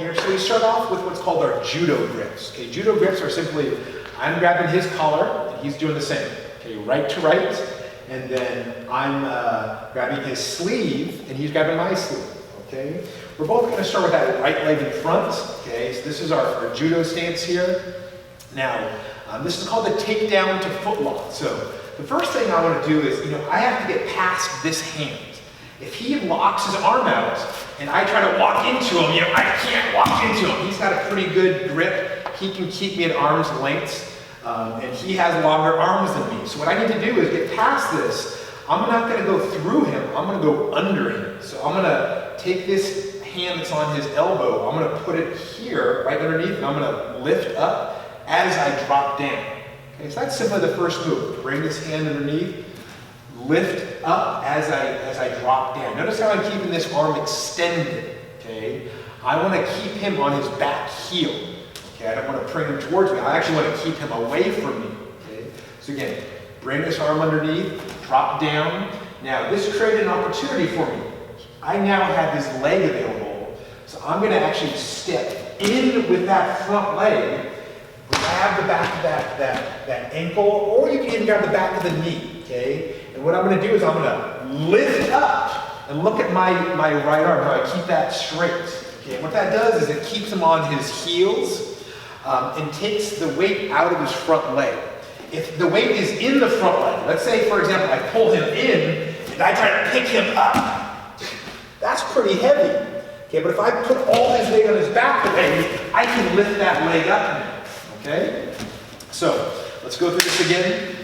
here. So we start off with what's called our judo grips. Okay, judo grips are simply, I'm grabbing his collar and he's doing the same. Okay, right to right, and then I'm grabbing his sleeve and he's grabbing my sleeve. Okay, we're both going to start with that right leg in front. Okay, so this is our judo stance here. Now, this is called the takedown to footlock. So the first thing I want to do is, I have to get past this hand. If he locks his arm out and I try to walk into him, I can't walk into him. He's got a pretty good grip. He can keep me at arm's length, and he has longer arms than me. So what I need to do is get past this. I'm not going to go through him. I'm going to go under him. So I'm going to take this hand that's on his elbow. I'm going to put it here, right underneath, and I'm going to lift up as I drop down. Okay, so that's simply the first move. Bring this hand underneath. Lift up as I drop down. Notice how I'm keeping this arm extended, okay? I want to keep him on his back heel, okay? I don't want to bring him towards me. I actually want to keep him away from me, okay? So again, bring this arm underneath, drop down. Now, this created an opportunity for me. I now have his leg available, so I'm going to actually step in with that front leg, grab the back of that ankle, or you can even grab the back of the knee, okay? And what I'm going to do is I'm going to lift up and look at my right arm, how I keep that straight. Okay, and what that does is it keeps him on his heels and takes the weight out of his front leg. If the weight is in the front leg, let's say, for example, I pull him in and I try to pick him up, that's pretty heavy. Okay, but if I put all his weight on his back leg, I can lift that leg up now. Okay? So, let's go through this again.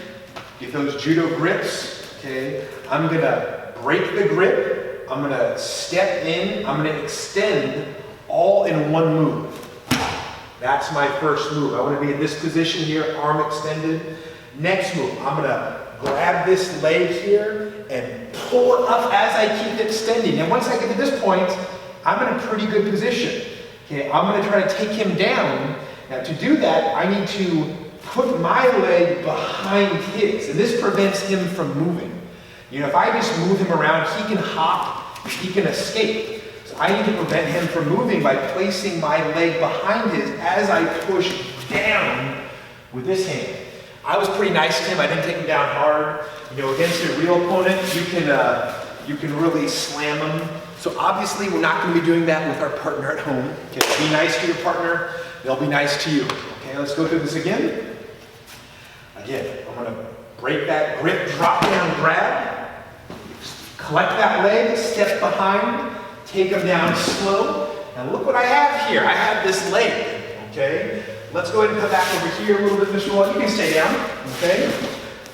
Get those judo grips. Okay, I'm going to break the grip, I'm going to step in, I'm going to extend all in one move. That's my first move. I want to be in this position here, arm extended. Next move, I'm going to grab this leg here and pull it up as I keep extending. And once I get to this point, I'm in a pretty good position. Okay, I'm going to try to take him down. Now to do that, I need to put my leg behind his, and this prevents him from moving. If I just move him around, he can hop, he can escape. So I need to prevent him from moving by placing my leg behind his as I push down with this hand. I was pretty nice to him. I didn't take him down hard. Against a real opponent, you can really slam him. So obviously, we're not going to be doing that with our partner at home. Okay, be nice to your partner. They'll be nice to you. Okay, let's go through this again. Again, I'm going to break that grip, drop down, grab, collect that leg, step behind, take him down slow. And look what I have here. I have this leg, okay? Let's go ahead and come back over here a little bit, Mr. Wall. You can stay down, okay?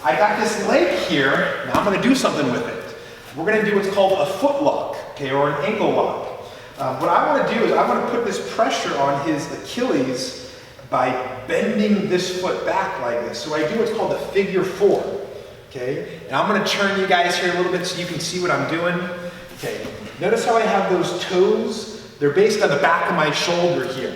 I got this leg here. Now I'm going to do something with it. We're going to do what's called a foot lock, okay, or an ankle lock. What I want to do is I want to put this pressure on his Achilles by bending this foot back like this. So I do what's called a figure four, okay? And I'm going to turn you guys here a little bit so you can see what I'm doing. Okay, notice how I have those toes? They're based on the back of my shoulder here.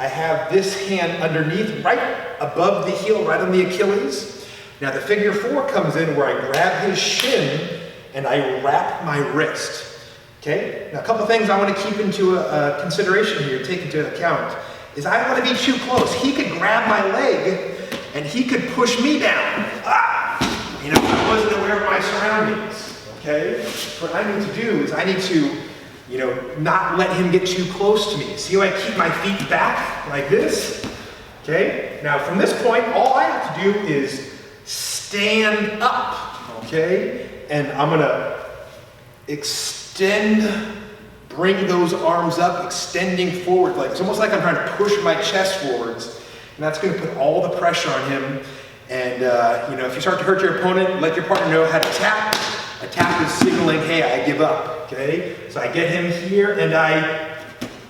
I have this hand underneath, right above the heel, right on the Achilles. Now the figure four comes in where I grab his shin and I wrap my wrist, okay? Now a couple things I want to keep into consideration here, take into account, is I don't want to be too close. He could grab my leg and he could push me down. I wasn't aware of my surroundings, okay? What I need to do is I need to, not let him get too close to me. See how I keep my feet back like this? Okay? Now from this point, all I have to do is stand up, okay? And I'm gonna extend, bring those arms up, extending forward. It's almost like I'm trying to push my chest forwards. And that's going to put all the pressure on him. And, if you start to hurt your opponent, let your partner know how to tap. A tap is signaling, hey, I give up, okay? So I get him here and I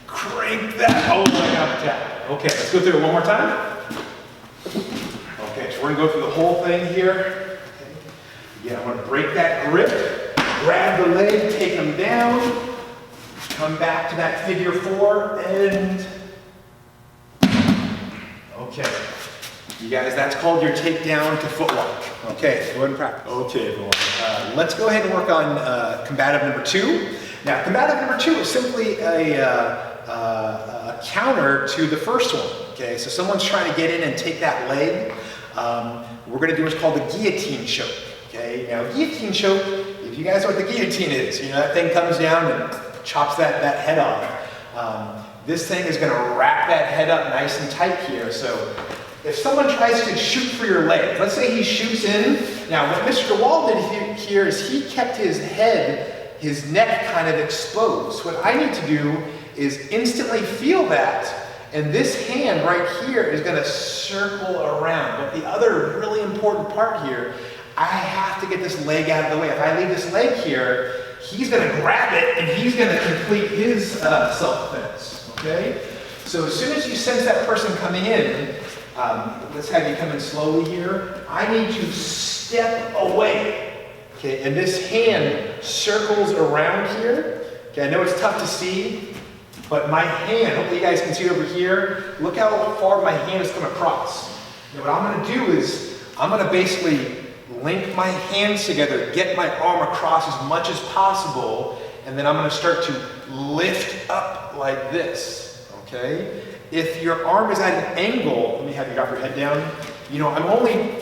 crank that. Oh, I got the tap. Okay, let's go through it one more time. Okay, so we're going to go through the whole thing here. Okay. Again, I'm going to break that grip, grab the leg, take him down. Come back to that figure four and, okay. You guys, that's called your takedown to footlock. Okay, go ahead and practice. Okay, everyone. Let's go ahead and work on combative number two. Now, combative number two is simply a a counter to the first one. Okay, so someone's trying to get in and take that leg. We're going to do what's called the guillotine choke. Okay, now guillotine choke, if you guys know what the guillotine is, you know that thing comes down and chops that head off. This thing is going to wrap that head up nice and tight here. So if someone tries to shoot for your leg, let's say he shoots in. Now what Mr. Wall did here is he kept his head, his neck kind of exposed. What I need to do is instantly feel that, and this hand right here is going to circle around. But the other really important part here, I have to get this leg out of the way. If I leave this leg here, he's going to grab it and he's going to complete his self-defense. Okay? So as soon as you sense that person coming in, let's have you come in slowly here. I need to step away. Okay, and this hand circles around here. Okay, I know it's tough to see, but my hand, hopefully you guys can see over here, look how far my hand has come across. And what I'm going to do is, I'm going to basically link my hands together, get my arm across as much as possible, and then I'm going to start to lift up like this, okay? If your arm is at an angle, let me have you drop your head down. You know, I'm only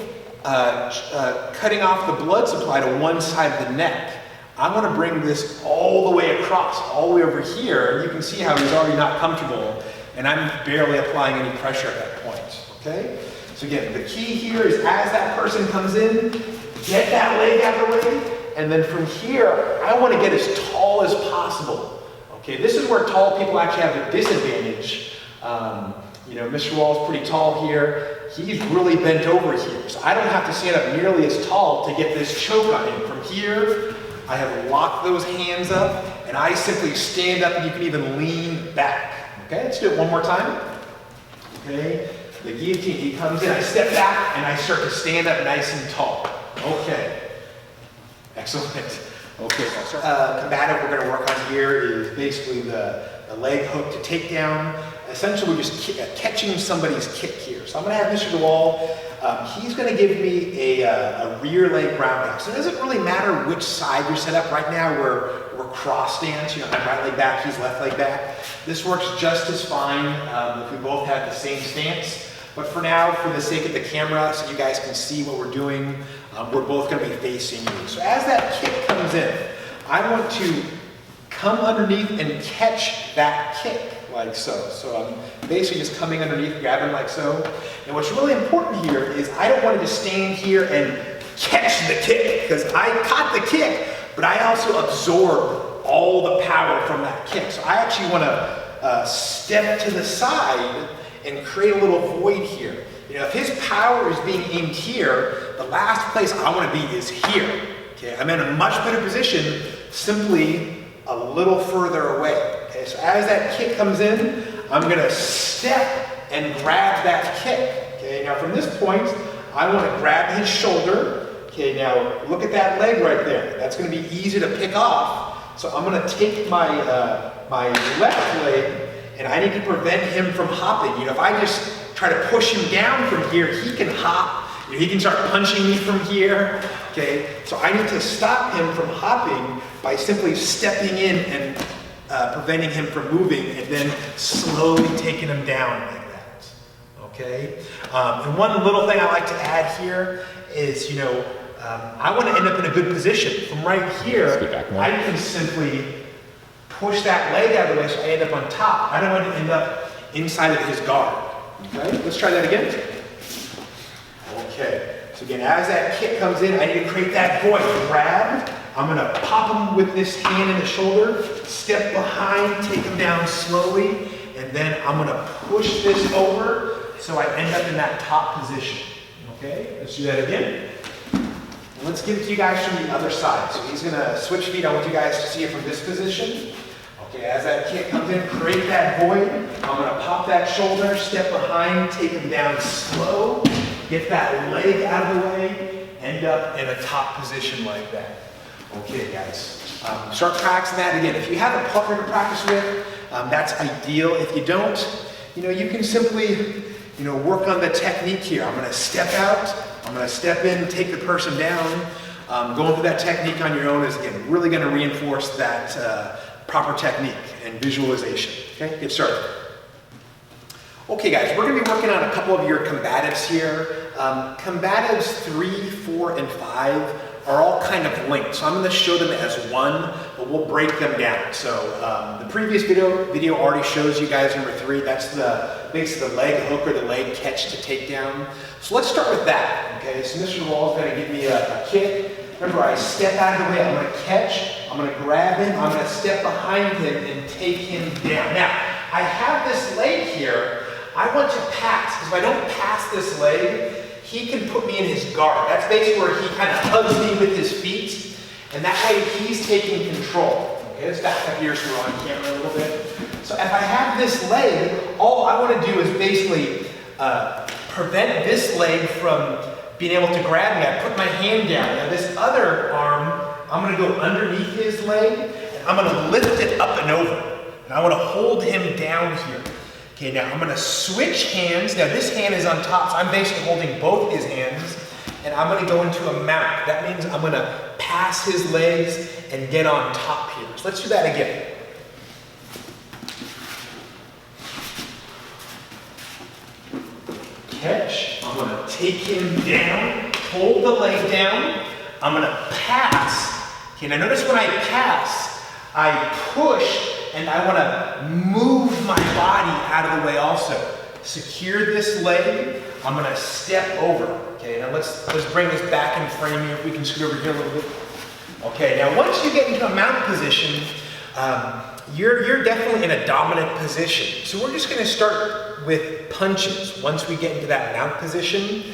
cutting off the blood supply to one side of the neck. I'm going to bring this all the way across, all the way over here, and you can see how he's already not comfortable, and I'm barely applying any pressure at that point, okay? So again, the key here is as that person comes in, get that leg out of the way, and then from here, I want to get as tall as possible. Okay, this is where tall people actually have a disadvantage. You know, Mr. Wall's pretty tall here. He's really bent over here, so I don't have to stand up nearly as tall to get this choke on him. From here, I have locked those hands up, and I simply stand up, and you can even lean back. Okay, let's do it one more time. Okay. The guillotine, he comes in, I step back, and I start to stand up nice and tall. Okay. Excellent. Okay, so combative we're going to work on here is basically the leg hook to takedown. Essentially, we're just catching somebody's kick here. So I'm going to have Mr. DeWall, he's going to give me a rear leg roundhouse. It doesn't really matter which side you're set up. Right now, we're cross stance. You know, I'm right leg back, he's left leg back. This works just as fine if we both have the same stance. But for now, for the sake of the camera, so you guys can see what we're doing, we're both going to be facing you. So as that kick comes in, I want to come underneath and catch that kick, like so. So I'm basically just coming underneath, grabbing like so. And what's really important here is I don't want to just stand here and catch the kick, because I caught the kick, but I also absorb all the power from that kick. So I actually want to step to the side and create a little void here. You know, if his power is being aimed here, the last place I want to be is here. Okay, I'm in a much better position, simply a little further away. Okay, so as that kick comes in, I'm going to step and grab that kick. Okay, now from this point, I want to grab his shoulder. Okay, now look at that leg right there. That's going to be easy to pick off. So I'm going to take my my left leg, and I need to prevent him from hopping. You know, if I just try to push him down from here, he can hop. You know, he can start punching me from here. Okay, so I need to stop him from hopping by simply stepping in and preventing him from moving, and then slowly taking him down like that. Okay, and one little thing I like to add here is, you know, I want to end up in a good position. From right here, I can simply push that leg out of the way so I end up on top. I don't want to end up inside of his guard. Okay, let's try that again. Okay, so again, as that kick comes in, I need to create that void. Grab, I'm going to pop him with this hand in the shoulder, step behind, take him down slowly, and then I'm going to push this over so I end up in that top position. Okay, let's do that again. Let's give it to you guys from the other side. So he's going to switch feet. I want you guys to see it from this position. Okay, as that kick comes in, create that void. I'm going to pop that shoulder, step behind, take him down slow, get that leg out of the way, end up in a top position like that. Okay, guys. Start practicing that again. If you have a partner to practice with, that's ideal. If you don't, you know, you can simply, you know, work on the technique here. I'm going to step out. I'm going to step in, take the person down. Going through that technique on your own is, again, really going to reinforce that proper technique. and visualization. Okay, get started. Okay guys, we're going to be working on a couple of your combatives here. Combatives 3, 4, and 5 are all kind of linked. So I'm going to show them as one, but we'll break them down. So the previous video already shows you guys number 3. That's basically the leg hook or the leg catch to take down. So let's start with that. Okay, so Mr. Wall is going to give me a kick. Remember, I step out of the way. I'm going to catch. I'm going to grab him. I'm going to step behind him and take him down. Now, I have this leg here. I want to pass, because if I don't pass this leg, he can put me in his guard. That's basically where he kind of hugs me with his feet, and that way he's taking control. Okay, let's back up here so we're on camera a little bit. So if I have this leg, all I want to do is basically prevent this leg from being able to grab me. I put my hand down. Now this other arm, I'm going to go underneath his leg, and I'm going to lift it up and over. And I want to hold him down here. Okay, now I'm going to switch hands. Now this hand is on top, so I'm basically holding both his hands, and I'm going to go into a mount. That means I'm going to pass his legs and get on top here. So let's do that again. Catch. I'm going to take him down, hold the leg down. I'm going to pass. Okay, now notice when I pass, I push, and I want to move my body out of the way also. Secure this leg. I'm going to step over. Okay, now let's bring this back in frame here. If we can scoot over here a little bit. Okay, now once you get into a mount position, you're definitely in a dominant position. So we're just going to start with punches once we get into that mount position.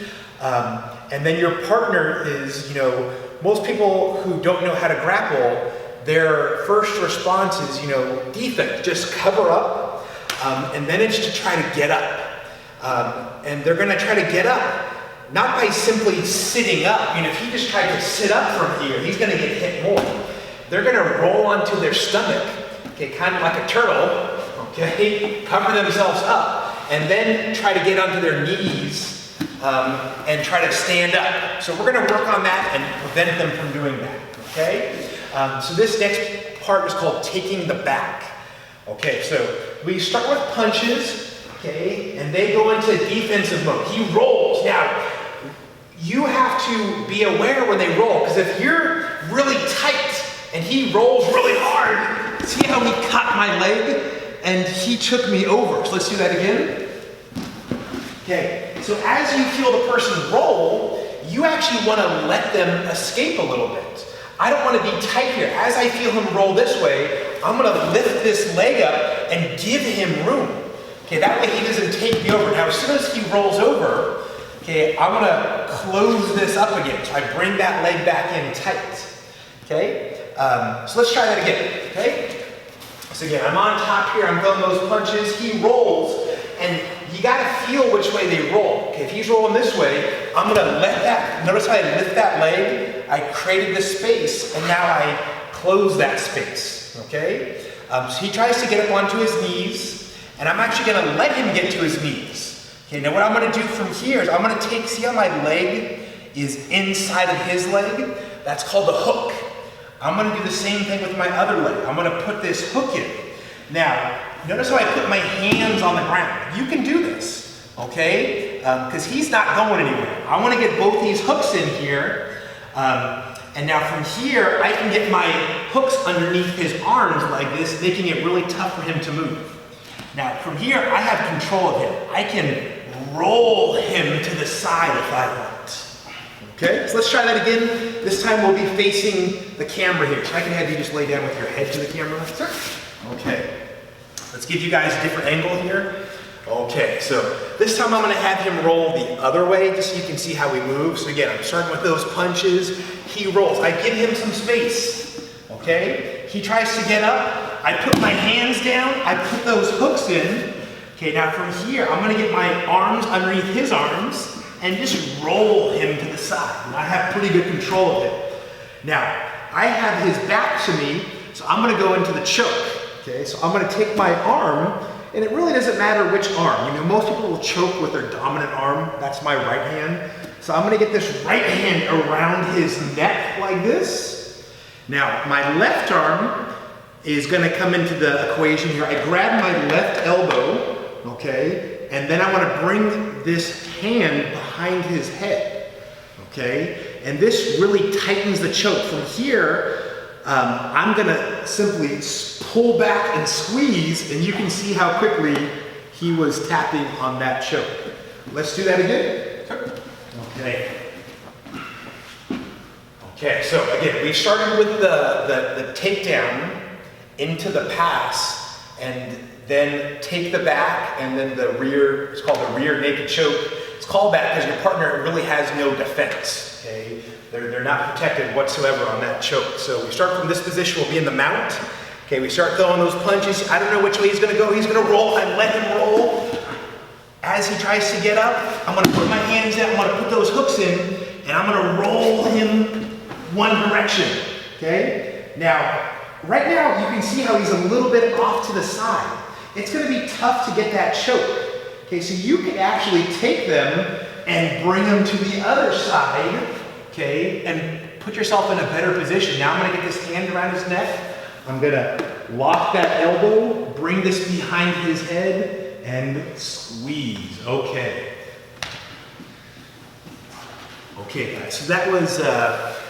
And then your partner is, most people who don't know how to grapple, their first response is, defense, just cover up, and then it's to try to get up. And they're going to try to get up, not by simply sitting up. If he just tried to sit up from here, he's going to get hit more. They're going to roll onto their stomach, okay, kind of like a turtle, okay, cover themselves up, and then try to get onto their knees and try to stand up. So we're going to work on that and prevent them from doing that, okay? So this next part is called taking the back. Okay, so we start with punches, okay, and they go into defensive mode. He rolls. Now, you have to be aware when they roll, because if you're really tight and he rolls really hard, see how he caught my leg and he took me over. So let's do that again. Okay, so as you feel the person roll, you actually want to let them escape a little bit. I don't want to be tight here. As I feel him roll this way, I'm going to lift this leg up and give him room. Okay, that way he doesn't take me over. Now, as soon as he rolls over, okay, I'm going to close this up again. So I bring that leg back in tight. Okay, so let's try that again. Okay, so again, I'm on top here. I'm throwing those punches. He rolls, and you got to feel which way they roll. Okay, if he's rolling this way, I'm going to let that. Notice how I lift that leg. I created this space, and now I close that space, okay? So he tries to get up onto his knees, and I'm actually gonna let him get to his knees. Okay, now what I'm gonna do from here is I'm gonna see how my leg is inside of his leg? That's called a hook. I'm gonna do the same thing with my other leg. I'm gonna put this hook in. Now, notice how I put my hands on the ground. You can do this, okay? Because he's not going anywhere. I wanna get both these hooks in here. And now from here, I can get my hooks underneath his arms like this, making it really tough for him to move. Now from here, I have control of him. I can roll him to the side if I want. Okay, so let's try that again. This time we'll be facing the camera here. So I can have you just lay down with your head to the camera. Sure. Okay, let's give you guys a different angle here. Okay, so this time I'm going to have him roll the other way, just so you can see how we move. So again, I'm starting with those punches. He rolls. I give him some space. Okay? He tries to get up. I put my hands down. I put those hooks in. Okay, now from here, I'm going to get my arms underneath his arms and just roll him to the side. And I have pretty good control of it. Now, I have his back to me, so I'm going to go into the choke. Okay, so I'm going to take my arm. And it really doesn't matter which arm. Most people will choke with their dominant arm. That's my right hand. So I'm going to get this right hand around his neck like this. Now, my left arm, is going to come into the equation here. I grab my left elbow, okay, and then I want to bring this hand behind his head, okay, and this really tightens the choke. From here, I'm going to simply pull back and squeeze, and you can see how quickly he was tapping on that choke. Let's do that again. Okay. Okay, so again, we started with the takedown into the pass, and then take the back, and then the rear. It's called the rear naked choke. It's called that because your partner really has no defense. Okay, they're not protected whatsoever on that choke. So we start from this position. We'll be in the mount. Okay, we start throwing those punches. I don't know which way he's going to go. He's going to roll. I let him roll. As he tries to get up, I'm going to put my hands out. I'm going to put those hooks in, and I'm going to roll him one direction. Okay. Now, right now you can see how he's a little bit off to the side. It's going to be tough to get that choke. Okay, so you can actually take them and bring them to the other side, okay, and put yourself in a better position. Now I'm going to get this hand around his neck. I'm going to lock that elbow, bring this behind his head, and squeeze. Okay. Okay, guys, so that was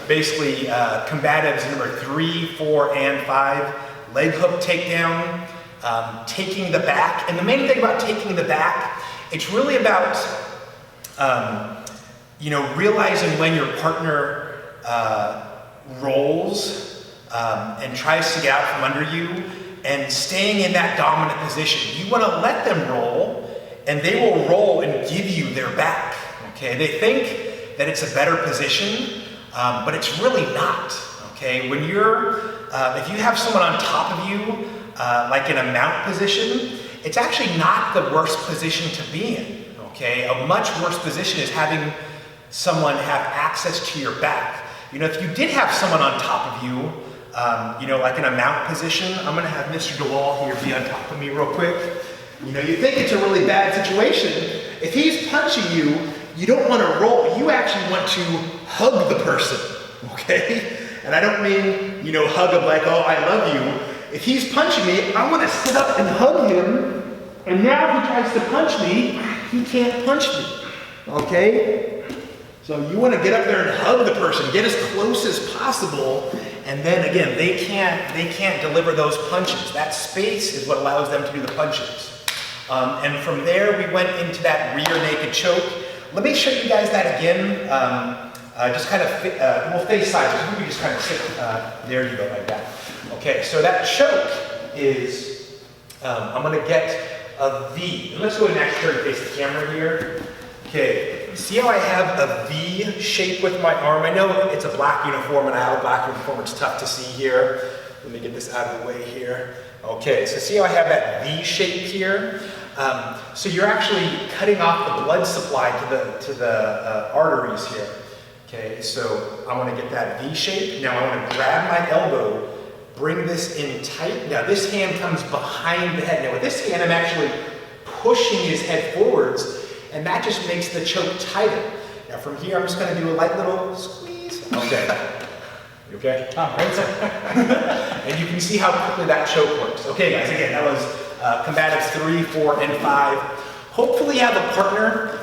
basically combatives number 3, 4, and 5. Leg hook takedown. Taking the back, and the main thing about taking the back, it's really about realizing when your partner rolls and tries to get out from under you, and staying in that dominant position. You want to let them roll, and they will roll and give you their back. Okay, they think that it's a better position, but it's really not. Okay, when you're if you have someone on top of you, like in a mount position, it's actually not the worst position to be in, okay? A much worse position is having someone have access to your back. You know, if you did have someone on top of you, like in a mount position, I'm gonna have Mr. DeWall here be on top of me real quick. You know, you think it's a really bad situation. If he's punching you, you don't wanna roll, you actually want to hug the person, okay? And I don't mean, hug him like, oh, I love you. If he's punching me, I want to sit up and hug him, and now if he tries to punch me, he can't punch me, okay? So you want to get up there and hug the person, get as close as possible, and then again, they can't deliver those punches. That space is what allows them to do the punches. And from there, we went into that rear naked choke. Let me show you guys that again. Just kind of, we'll face sides, so we just kind of sit, there you go, like that. Okay, so that choke is, I'm going to get a V. Let's go ahead and actually face the camera here. Okay, see how I have a V shape with my arm? I know it's a black uniform and I have a black uniform, it's tough to see here. Let me get this out of the way here. Okay, so see how I have that V shape here? So you're actually cutting off the blood supply to the arteries here. Okay, so I want to get that V shape. Now I want to grab my elbow, bring this in tight. Now this hand comes behind the head. Now with this hand, I'm actually pushing his head forwards, and that just makes the choke tighter. Now from here, I'm just going to do a light little squeeze. Okay. You okay? Oh, great. And you can see how quickly that choke works. Okay, guys, again, that was combatives 3, 4, and 5. Hopefully you have a partner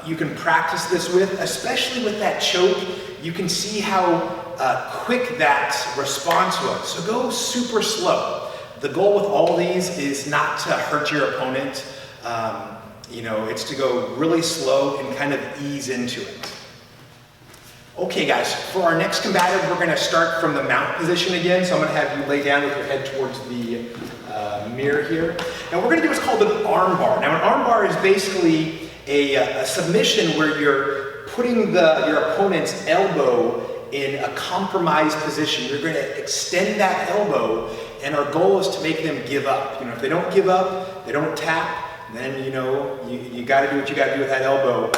you can practice this with, especially with that choke. You can see how quick that response was. So go super slow. The goal with all these is not to hurt your opponent. It's to go really slow and kind of ease into it. Okay guys, for our next combative, we're gonna start from the mount position again. So I'm gonna have you lay down with your head towards the mirror here. Now what we're gonna do is called an arm bar. Now an arm bar is basically a submission where you're putting your opponent's elbow in a compromised position. You're gonna extend that elbow, and our goal is to make them give up. If they don't give up, they don't tap, then you gotta do what you gotta do with that elbow.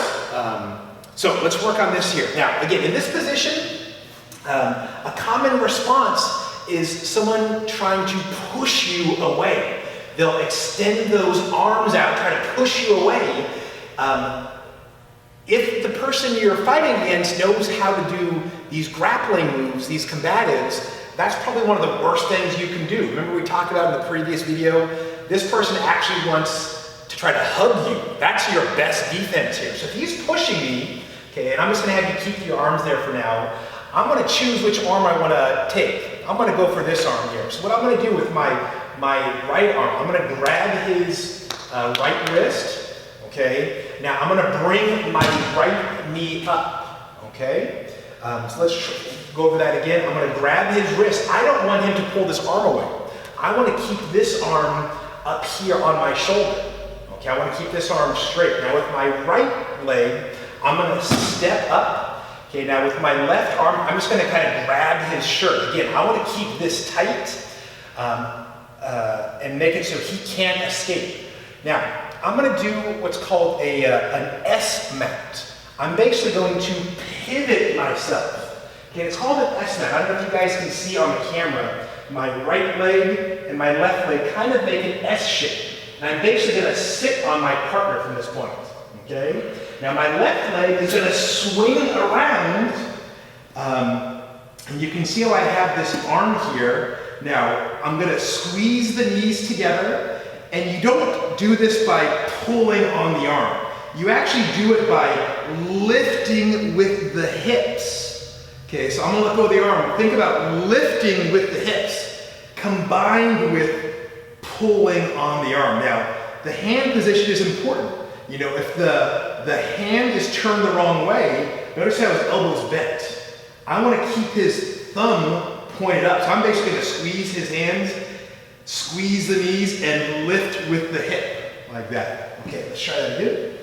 So let's work on this here. Now, again, in this position, a common response is someone trying to push you away. They'll extend those arms out, try to push you away. If the person you're fighting against knows how to do these grappling moves, these combatives, that's probably one of the worst things you can do. Remember we talked about in the previous video, this person actually wants to try to hug you. That's your best defense here. So if he's pushing me, okay, and I'm just gonna have you keep your arms there for now, I'm gonna choose which arm I wanna take. I'm gonna go for this arm here. So what I'm gonna do with my right arm, I'm gonna grab his right wrist, okay? Now I'm gonna bring my right knee up, okay? So let's go over that again. I'm gonna grab his wrist. I don't want him to pull this arm away. I wanna keep this arm up here on my shoulder, okay? I wanna keep this arm straight. Now with my right leg, I'm gonna step up. Okay, now with my left arm, I'm just gonna kind of grab his shirt. Again, I wanna keep this tight and make it so he can't escape. Now, I'm gonna do what's called an S mount. I'm basically going to pivot myself. Okay, it's called an S mount. I don't know if you guys can see on the camera, my right leg and my left leg kind of make an S shape. And I'm basically gonna sit on my partner from this point, okay? Now my left leg is gonna swing around, and you can see how I have this arm here. Now, I'm gonna squeeze the knees together, and you don't do this by pulling on the arm. You actually do it by lifting with the hips. Okay, so I'm gonna let go of the arm. Think about lifting with the hips, combined with pulling on the arm. Now, the hand position is important. You know, if the hand is turned the wrong way, notice how his elbow's bent. I want to keep his thumb pointed up. So I'm basically going to squeeze his hands, squeeze the knees, and lift with the hip, like that. Okay, let's try that again.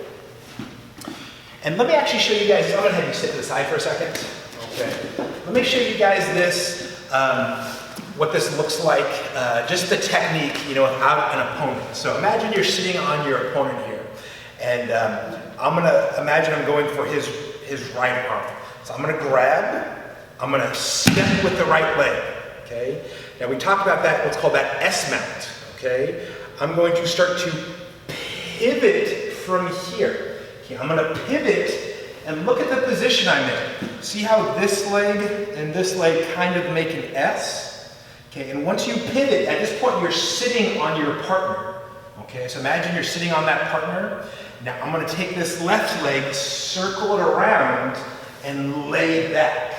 And let me actually show you guys, I'm going to have you sit to the side for a second. Okay, let me show you guys this, what this looks like, just the technique, you know, without an opponent. So imagine you're sitting on your opponent here. And I'm gonna imagine I'm going for his right arm. So I'm gonna grab, I'm gonna step with the right leg, okay? Now we talked about that, what's called that S mount, okay? I'm going to start to pivot from here. Okay, I'm gonna pivot and look at the position I'm in. See how this leg and this leg kind of make an S? Okay, and once you pivot, at this point you're sitting on your partner. Okay, so imagine you're sitting on that partner. Now I'm gonna take this left leg, circle it around, and lay it back.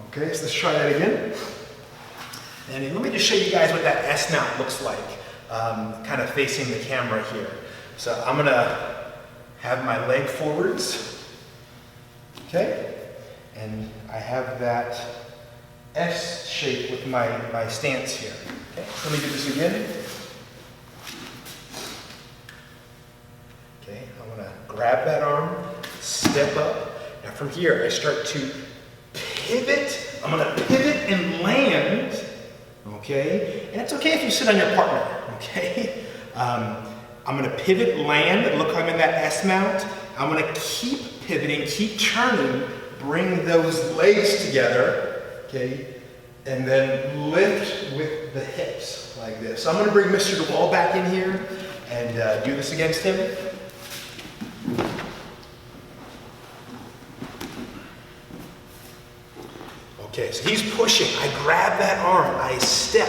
Okay, so let's try that again. And let me just show you guys what that S mount looks like, kind of facing the camera here. So I'm gonna have my leg forwards, okay? And I have that S shape with my stance here. Okay, so let me do this again. Okay, I'm gonna grab that arm, step up. Now from here, I start to pivot. I'm gonna pivot and land, okay? And it's okay if you sit on your partner, okay? I'm gonna pivot, land, look, I'm in that S mount. I'm gonna keep pivoting, keep turning, bring those legs together, okay? And then lift with the hips like this. So I'm gonna bring Mr. DeWall back in here and do this against him. Okay, so he's pushing. I grab that arm, I step,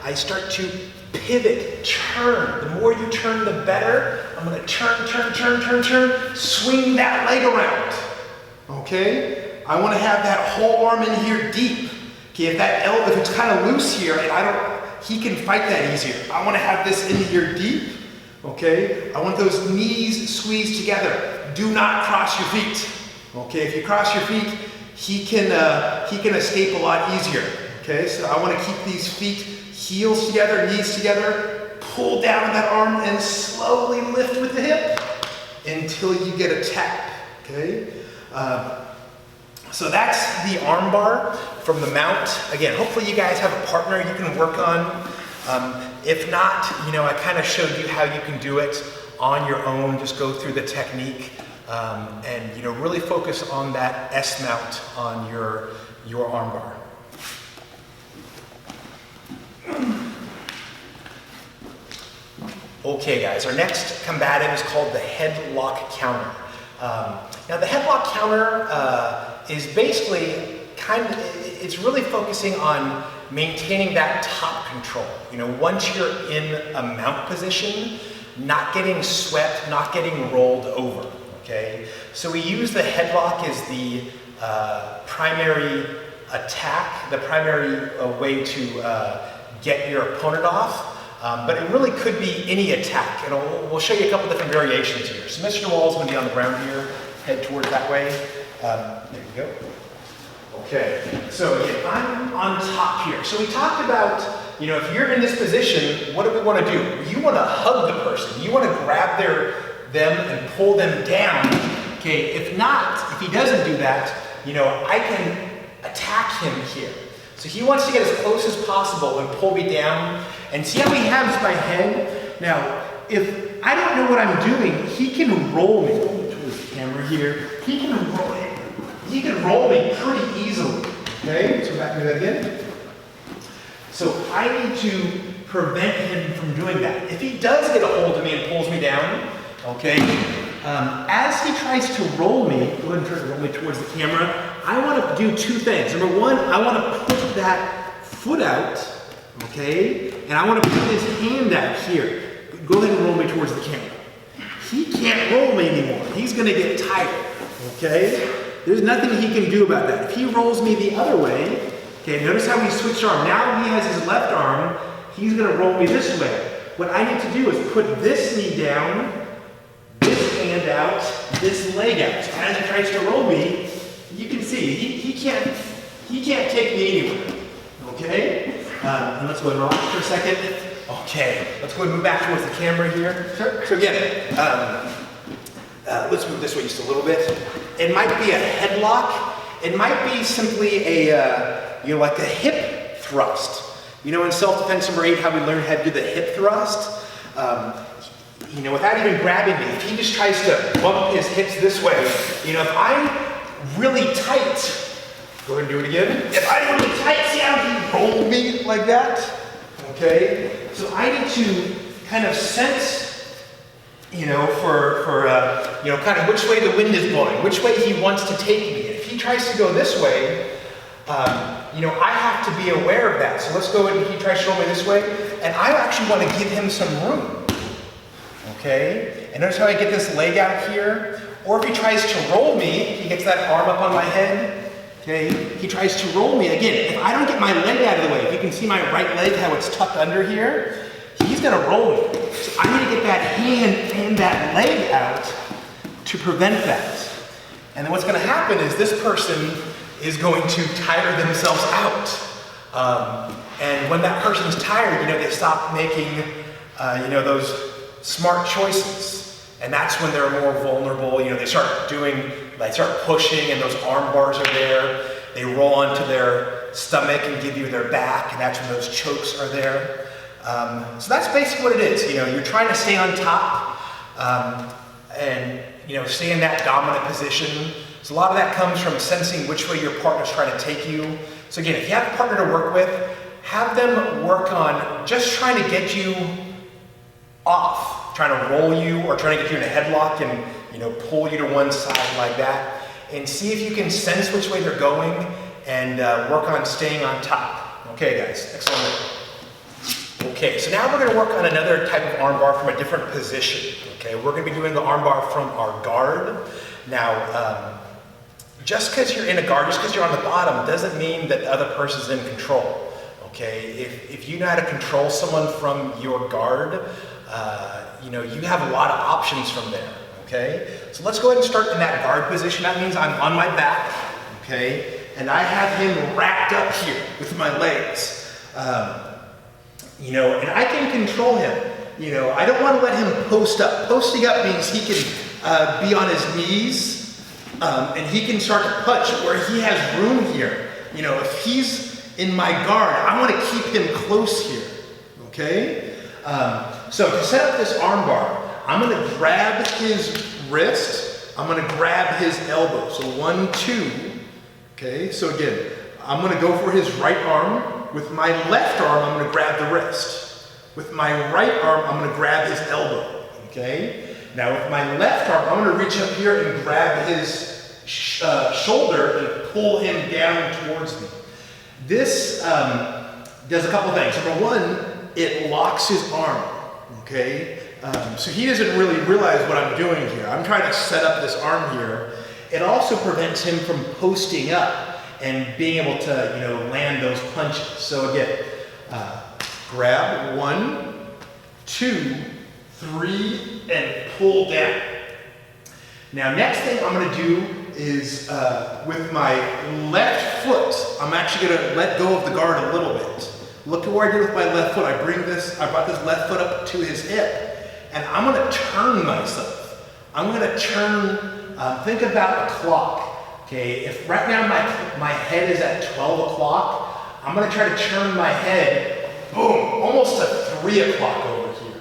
I start to pivot, turn. The more you turn, the better. I'm gonna turn, swing that leg around. Okay? I wanna have that whole arm in here deep. Okay, if it's kind of loose here, he can fight that easier. I wanna have this in here deep. Okay? I want those knees squeezed together. Do not cross your feet. Okay, if you cross your feet, he can escape a lot easier. Okay, so I want to keep these feet, heels together, knees together, pull down that arm and slowly lift with the hip until you get a tap. Okay, so that's the arm bar from the mount. Again, hopefully you guys have a partner you can work on. If not, you know, I kind of showed you how you can do it on your own. Just go through the technique. And you know, really focus on that S mount on your armbar. Okay guys, our next combative is called the headlock counter. Now the headlock counter is basically it's really focusing on maintaining that top control. You know, once you're in a mount position, not getting swept, not getting rolled over, okay? So we use the headlock as the primary attack, the primary way to get your opponent off, but it really could be any attack. And we'll show you a couple different variations here. So Mr. Wall is going to be on the ground here, head towards that way. There you go. Okay, so again, I'm on top here. So we talked about, you know, if you're in this position, what do we want to do? You want to hug the person. You want to grab them and pull them down. Okay, if not, if he doesn't do that, you know, I can attack him here. So he wants to get as close as possible and pull me down. And see how he has my head? Now, if I don't know what I'm doing, he can roll me. Towards the camera here. He can roll me pretty easily. Okay, let's go back and do that again. So I need to prevent him from doing that. If he does get a hold of me and pulls me down, okay, as he tries to roll me, go ahead and try to roll me towards the camera, I want to do two things. Number one, I want to put that foot out, okay, and I want to put his hand out here. Go ahead and roll me towards the camera. He can't roll me anymore. He's going to get tired, okay? There's nothing he can do about that. If he rolls me the other way, okay, notice how he switched arm. Now he has his left arm. He's going to roll me this way. What I need to do is put this knee down, this hand out, this leg out. So as he tries to roll me, you can see he can't take me anywhere. Okay? And let's go ahead and relax for a second. Okay, let's go ahead and move back towards the camera here. So again, let's move this way just a little bit. It might be a headlock. It might be simply a, you know, like a hip thrust. You know, in self-defense number 8, how we learn how to do the hip thrust. You know, without even grabbing me, if he just tries to bump his hips this way, you know, if I'm really tight, go ahead and do it again. If I'm really tight, see how he rolled me like that? Okay, so I need to kind of sense, you know, you know, kind of which way the wind is blowing, which way he wants to take me. And if he tries to go this way, you know, I have to be aware of that. So let's go and he tries to roll me this way, and I actually want to give him some room. Okay, and notice how I get this leg out here. Or if he tries to roll me, he gets that arm up on my head. Okay, he tries to roll me again. If I don't get my leg out of the way, if you can see my right leg, how it's tucked under here, he's gonna roll me. So I need to get that hand and that leg out to prevent that. And then what's gonna happen is this person is going to tire themselves out. And when that person's tired, you know, they stop making, you know, those smart choices. And that's when they're more vulnerable. You know, they start pushing and those arm bars are there. They roll onto their stomach and give you their back, and that's when those chokes are there. So that's basically what it is. You know, you're trying to stay on top and, you know, stay in that dominant position. So a lot of that comes from sensing which way your partner's trying to take you. So again, if you have a partner to work with, have them work on just trying to get you off, trying to roll you or trying to get you in a headlock and, you know, pull you to one side like that, and see if you can sense which way they're going and work on staying on top. Okay, guys, excellent. Okay, so now we're going to work on another type of armbar from a different position. Okay, we're going to be doing the armbar from our guard. Now, just because you're in a guard, just because you're on the bottom, doesn't mean that the other person's in control. Okay, if you know how to control someone from your guard, you know, you have a lot of options from there, okay? So let's go ahead and start in that guard position. That means I'm on my back, okay? And I have him wrapped up here with my legs. You know, and I can control him. You know, I don't want to let him post up. Posting up means he can be on his knees, and he can start to punch where he has room here. You know, if he's in my guard, I want to keep him close here, okay? So to set up this armbar, I'm going to grab his wrist, I'm going to grab his elbow. So 1, 2, okay? So again, I'm going to go for his right arm. With my left arm, I'm going to grab the wrist. With my right arm, I'm going to grab his elbow, okay? Now with my left arm, I'm going to reach up here and grab his shoulder and pull him down towards me. This does a couple things. Number one, it locks his arm, okay? So he doesn't really realize what I'm doing here. I'm trying to set up this arm here. It also prevents him from posting up and being able to, you know, land those punches. So again, grab 1, 2, 3, and pull down. Now, next thing I'm gonna do is with my left foot, I'm actually gonna let go of the guard a little bit. Look at what I did with my left foot. I brought this left foot up to his hip, and I'm gonna turn myself. I'm gonna turn, think about a clock, okay? If right now my head is at 12 o'clock, I'm gonna try to turn my head, boom, almost at 3 o'clock over here.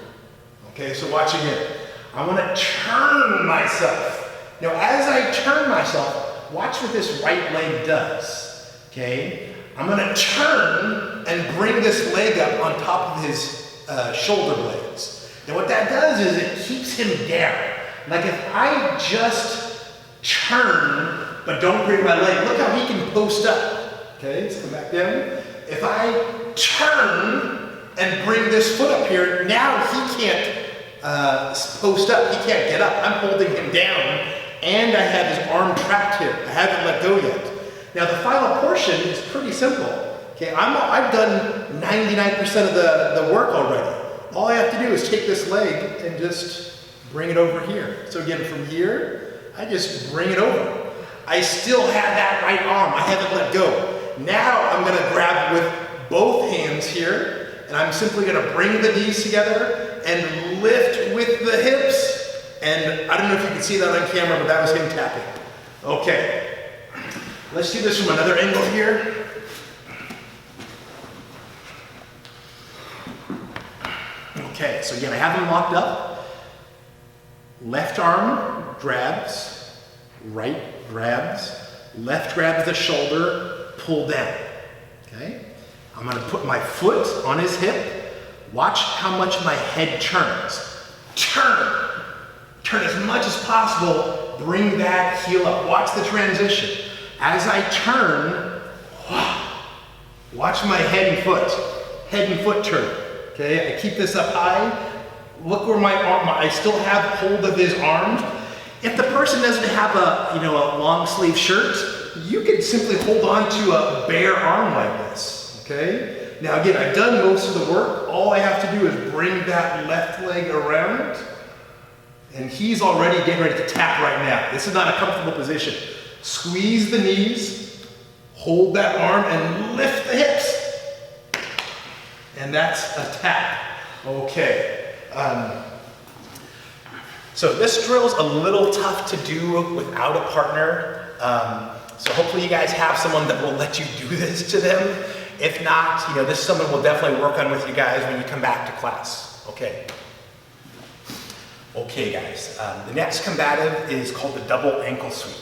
Okay, so watch again. I want to turn myself. Now, as I turn myself, watch what this right leg does. Okay, I'm going to turn and bring this leg up on top of his shoulder blades. Now, what that does is it keeps him down. Like if I just turn but don't bring my leg, look how he can post up. Okay, let's come back down. If I turn and bring this foot up here, now he can't post up, he can't get up. I'm holding him down, and I have his arm trapped here. I haven't let go yet. Now the final portion is pretty simple. Okay, I've done 99% of the work already. All I have to do is take this leg and just bring it over here. So again, from here, I just bring it over. I still have that right arm. I haven't let go. Now I'm gonna grab with both hands here, and I'm simply gonna bring the knees together and lift with the hips. And I don't know if you can see that on camera, but that was him tapping. Okay, let's do this from another angle here. Okay, so again, I have him locked up. Left arm grabs, right grabs, left grabs the shoulder, pull down. Okay, I'm gonna put my foot on his hip. Watch how much my head turns. Turn. Turn as much as possible. Bring that heel up. Watch the transition. As I turn, watch my head and foot turn. Okay, I keep this up high. Look where my arm, I still have hold of his arm. If the person doesn't have a long sleeve shirt, you can simply hold on to a bare arm like this, okay? Now again, I've done most of the work. All I have to do is bring that left leg around, and he's already getting ready to tap right now. This is not a comfortable position. Squeeze the knees, hold that arm, and lift the hips. And that's a tap. Okay. So this drill's a little tough to do without a partner. So hopefully you guys have someone that will let you do this to them. If not, this is something we'll definitely work on with you guys when you come back to class. Okay. Okay, guys. The next combative is called the double ankle sweep.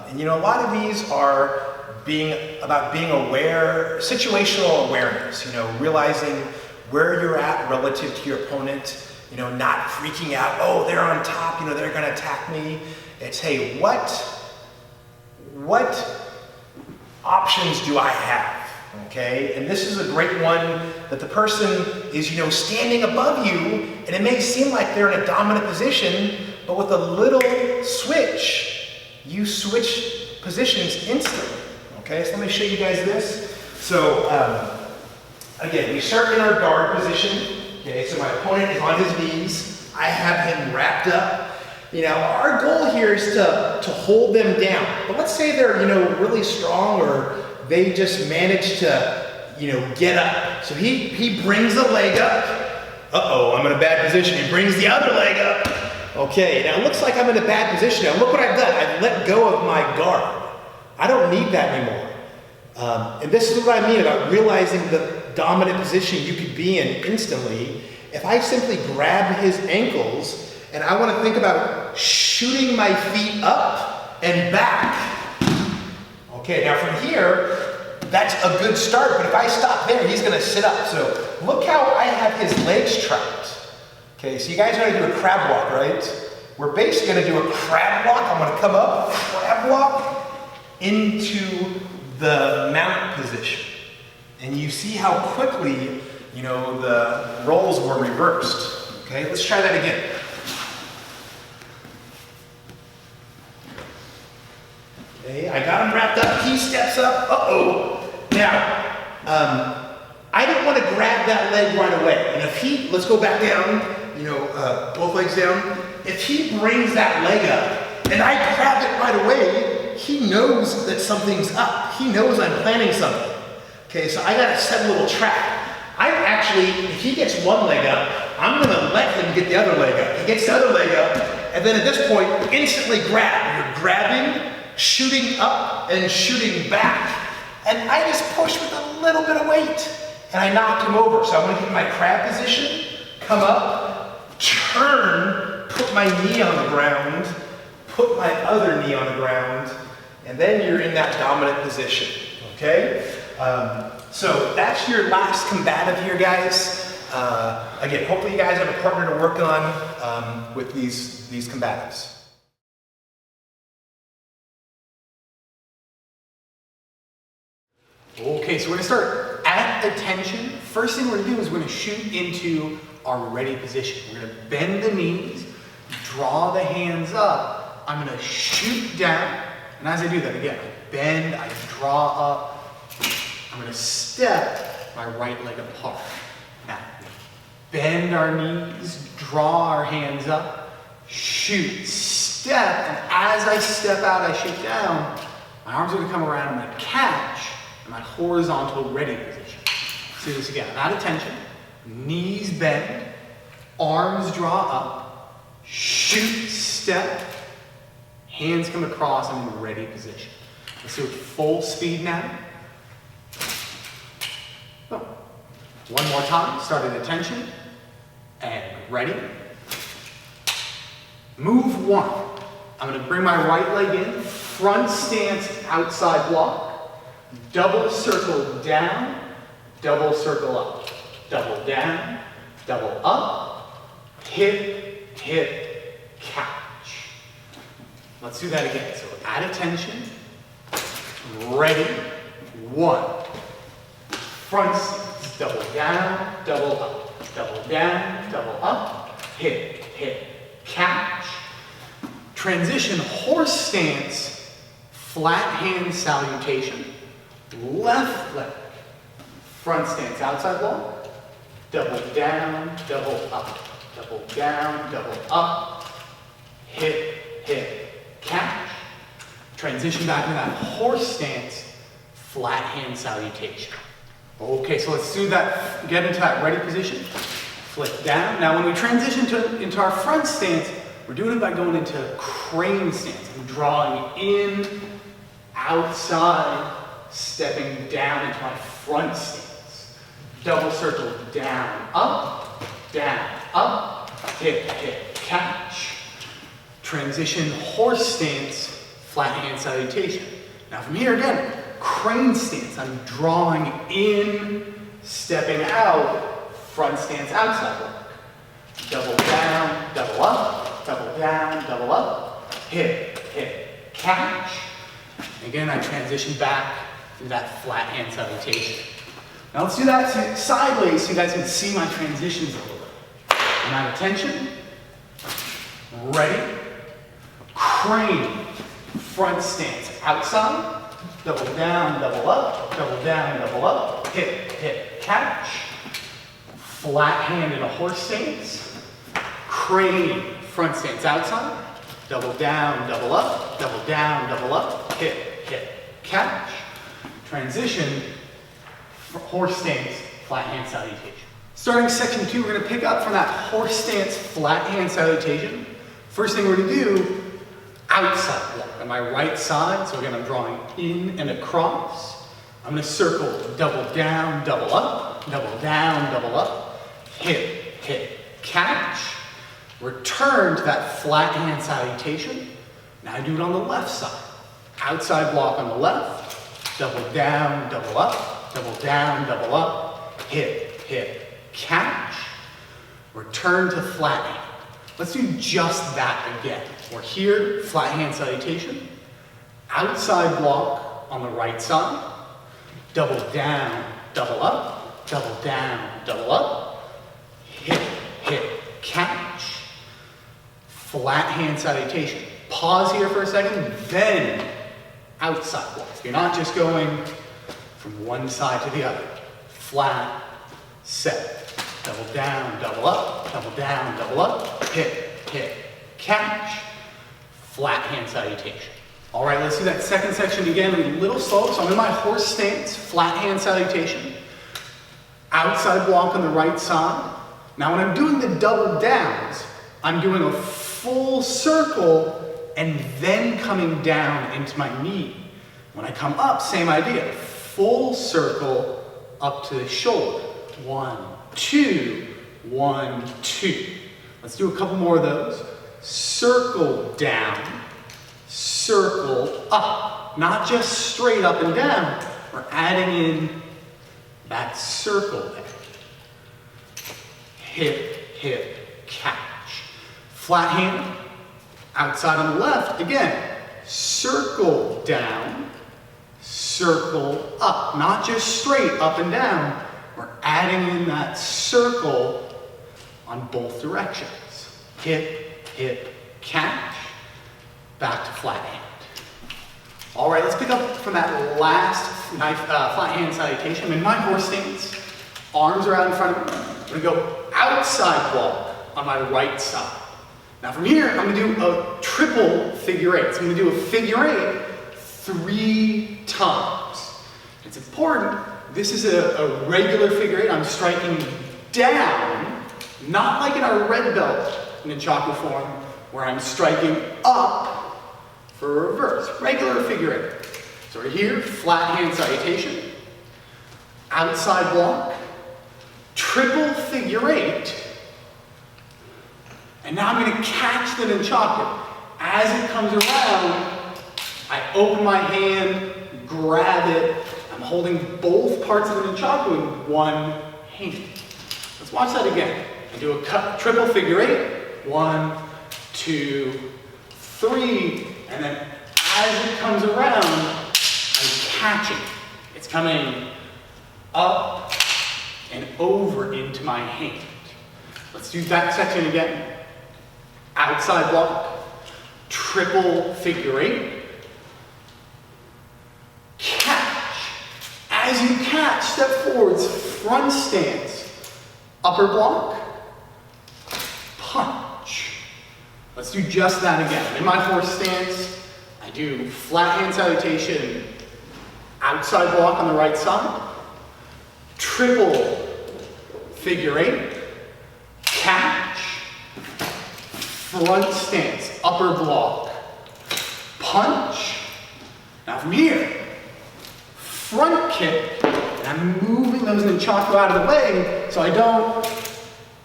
And a lot of these are about being aware, situational awareness. Realizing where you're at relative to your opponent. Not freaking out. Oh, they're on top. They're going to attack me. It's, hey, what options do I have? Okay, and this is a great one that the person is, standing above you, and it may seem like they're in a dominant position, but with a little switch, you switch positions instantly. Okay, so let me show you guys this. So, again, we start in our guard position. Okay, so my opponent is on his knees. I have him wrapped up. Our goal here is to hold them down. But let's say they're, really strong, or they just manage to, get up. So he brings the leg up. Uh-oh, I'm in a bad position. He brings the other leg up. Okay, now it looks like I'm in a bad position. Now look what I've done. I've let go of my guard. I don't need that anymore. And this is what I mean about realizing the dominant position you could be in instantly. If I simply grab his ankles, and I want to think about shooting my feet up and back. Okay, now from here, that's a good start, but if I stop there, he's going to sit up. So look how I have his legs trapped. Okay, so you guys are going to do a crab walk, right? We're basically going to do a crab walk. I'm going to come up, crab walk, into the mount position. And you see how quickly, you know, the roles were reversed. Okay, let's try that again. Okay, I got him wrapped up, he steps up, uh-oh. Now, I don't want to grab that leg right away. And if he, let's go back down, you know, both legs down. If he brings that leg up and I grab it right away, he knows that something's up. He knows I'm planning something. Okay, so I gotta set a little trap. I actually, if he gets one leg up, I'm gonna let him get the other leg up. He gets the other leg up, and then at this point, instantly grab. You're grabbing, shooting up, and shooting back. And I just push with a little bit of weight, and I knocked him over. So I wanna get in my crab position, come up, turn, put my knee on the ground, put my other knee on the ground, and then you're in that dominant position, okay? So that's your last combative here, guys. Again, hopefully you guys have a partner to work on with these combatives. Okay, so we're gonna start at attention. First thing we're gonna do is we're gonna shoot into our ready position. We're gonna bend the knees, draw the hands up. I'm gonna shoot down, and as I do that, again, I bend, I draw up. I'm gonna step my right leg apart. Now, bend our knees, draw our hands up, shoot, step, and as I step out, I shoot down. My arms are gonna come around, I'm gonna catch, in my horizontal ready position. Let's do this again. I'm at attention, knees bend, arms draw up, shoot, step, hands come across, I'm in ready position. Let's do it full speed now. Oh. One more time, start at attention, and ready. Move one. I'm gonna bring my right leg in, front stance, outside block, double circle down, double circle up, double down, double up, hip, hip, catch. Let's do that again. So at attention, ready, one. Front stance, double down, double up, double down, double up, hip, hip, catch. Transition horse stance, flat hand salutation, left leg, front stance, outside block, double down, double up, double down, double up, hip, hip, catch. Transition back to that horse stance, flat hand salutation. Okay, so let's do that, get into that ready position, flip down. Now when we transition into our front stance, we're doing it by going into crane stance. I'm drawing in, outside, stepping down into my front stance. Double circle down, up, hip, hip, catch. Transition horse stance, flat hand salutation. Now from here again, crane stance. I'm drawing in, stepping out, front stance, outside block. Double down, double up, double down, double up, hip, hip, catch. Again, I transition back to that flat hand salutation. Now let's do that sideways so you guys can see my transitions a little bit. I'm at attention, ready, crane, front stance, outside, double down, double up, double down, double up, hip, hip, catch, flat hand in a horse stance, crane, front stance, outside, double down, double up, double down, double up, hip, hip, catch, transition, horse stance, flat hand salutation. Starting section 2, we're going to pick up from that horse stance, flat hand salutation. First thing we're going to do, outside block on my right side. So again, I'm drawing in and across. I'm going to circle double down, double up, double down, double up, hip, hip, catch. Return to that flat hand salutation. Now I do it on the left side. Outside block on the left, double down, double up, double down, double up, hip, hip, catch. Return to flat hand. Let's do just that again. We're here, flat hand salutation. Outside block on the right side. Double down, double up, double down, double up. Hip, hip, catch. Flat hand salutation. Pause here for a second, then outside block. You're not just going from one side to the other. Flat, set. Double down, double up, double down, double up. Hip, hip, catch. Flat hand salutation. All right, let's do that second section again a little slow. So I'm in my horse stance, flat hand salutation. Outside block on the right side. Now when I'm doing the double downs, I'm doing a full circle and then coming down into my knee. When I come up, same idea. Full circle up to the shoulder. 1, 2, 1, 2. Let's do a couple more of those. Circle down, circle up. Not just straight up and down. We're adding in that circle there. Hip, hip, catch. Flat hand, outside on the left, again, circle down, circle up. Not just straight up and down, we're adding in that circle on both directions. Hip, hip, catch, back to flat hand. All right, let's pick up from that last flat hand salutation. I'm in my horse stance, arms are out in front of me. I'm gonna go outside block on my right side. Now from here, I'm gonna do a triple figure eight. So I'm gonna do a figure eight 3 times. It's important, this is a regular figure eight. I'm striking down, not like in our red belt Nunchaku form, where I'm striking up for a reverse. Regular figure eight. So we're here, flat hand salutation, outside block, triple figure eight, and now I'm going to catch the Nunchaku. As it comes around, I open my hand, grab it. I'm holding both parts of the Nunchaku in one hand. Let's watch that again. I do a triple figure eight. 1, 2, 3. And then as it comes around, I'm catching. It's coming up and over into my hand. Let's do that section again. Outside block, triple figure eight, catch. As you catch, step forwards, front stance, upper block, punch. Let's do just that again. In my horse stance, I do flat hand salutation, outside block on the right side, triple figure eight, catch, front stance, upper block, punch. Now from here, front kick, and I'm moving those Nunchaku out of the way so I don't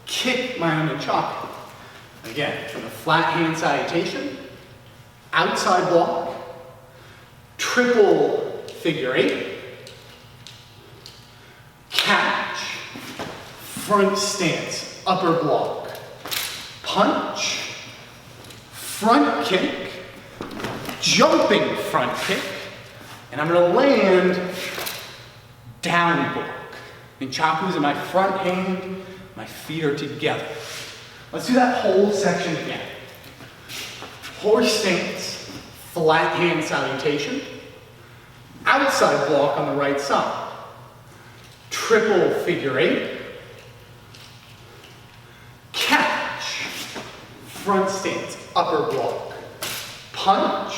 kick my own Nunchaku. Again, from the flat hand salutation, outside block, triple figure eight, catch, front stance, upper block, punch, front kick, jumping front kick, and I'm going to land down block. Nunchaku's in my front hand, my feet are together. Let's do that whole section again. Horse stance, flat hand salutation, outside block on the right side, triple figure eight, catch, front stance, upper block, punch,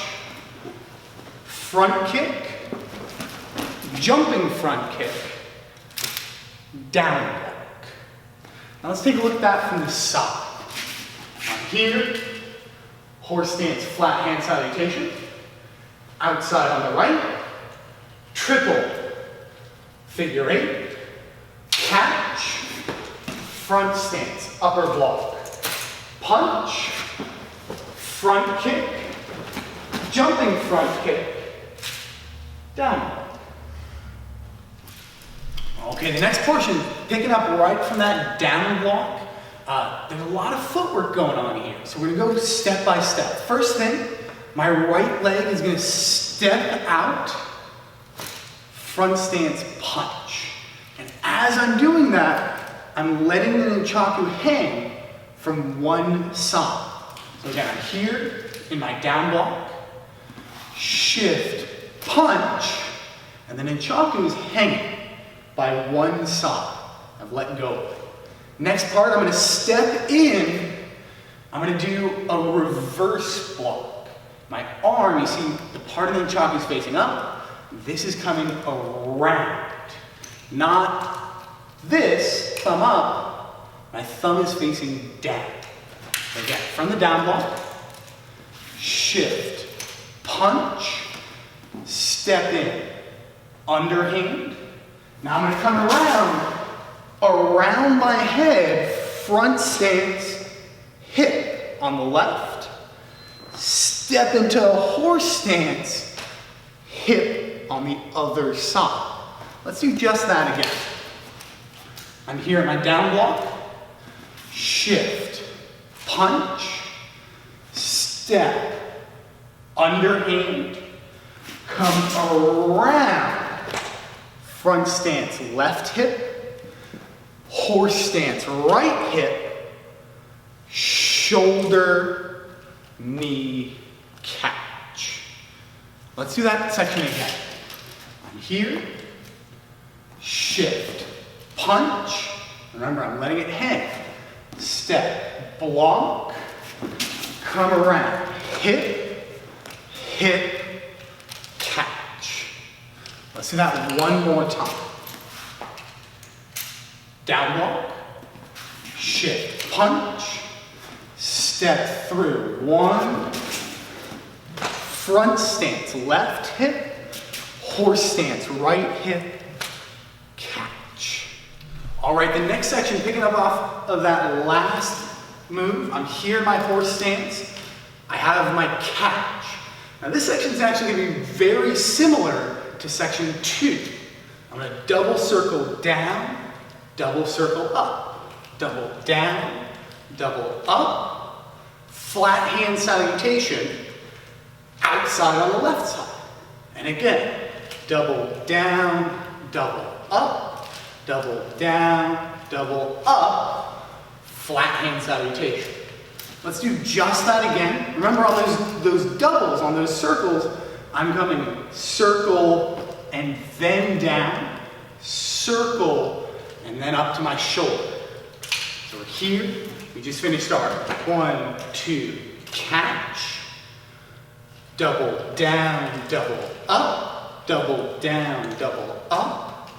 front kick, jumping front kick, down block. Now let's take a look at that from the side. I'm here, horse stance, flat hand salutation, outside on the right, triple figure eight, catch, front stance, upper block, punch, front kick, jumping front kick, down block. Okay, the next portion, picking up right from that down block, there's a lot of footwork going on here. So we're gonna go step by step. First thing, my right leg is gonna step out front stance punch. And as I'm doing that, I'm letting the nunchaku hang from one side. So again, I'm here in my down block, shift, punch, and the nunchaku is hanging by one side. I've let go of it. Next part, I'm going to step in. I'm going to do a reverse block. My arm, you see the part of the nunchaku is facing up. This is coming around. Not this, thumb up. My thumb is facing down. Again, from the down block, shift, punch, step in, underhand. Now I'm going to come around my head, front stance, hip on the left, step into a horse stance, hip on the other side. Let's do just that again. I'm here at my down block, shift, punch, step, underhand, come around, front stance, left hip, horse stance, right hip, shoulder, knee, catch. Let's do that section again. I'm here, shift, punch. Remember, I'm letting it hang. Step, block, come around, hip, hip, catch. Let's do that one more time. Down block, shift, punch, step through, one, front stance, left hip, horse stance, right hip, catch. All right, the next section, picking up off of that last move, I'm here in my horse stance, I have my catch. Now this section is actually going to be very similar to section 2. I'm going to double circle down, double circle up, double down, double up, flat hand salutation, outside on the left side. And again, double down, double up, double down, double up, flat hand salutation. Let's do just that again. Remember on those doubles, on those circles, I'm coming circle and then down, circle, and then up to my shoulder. So we're here, we just finished our 1, 2, catch, double down, double up, double down, double up,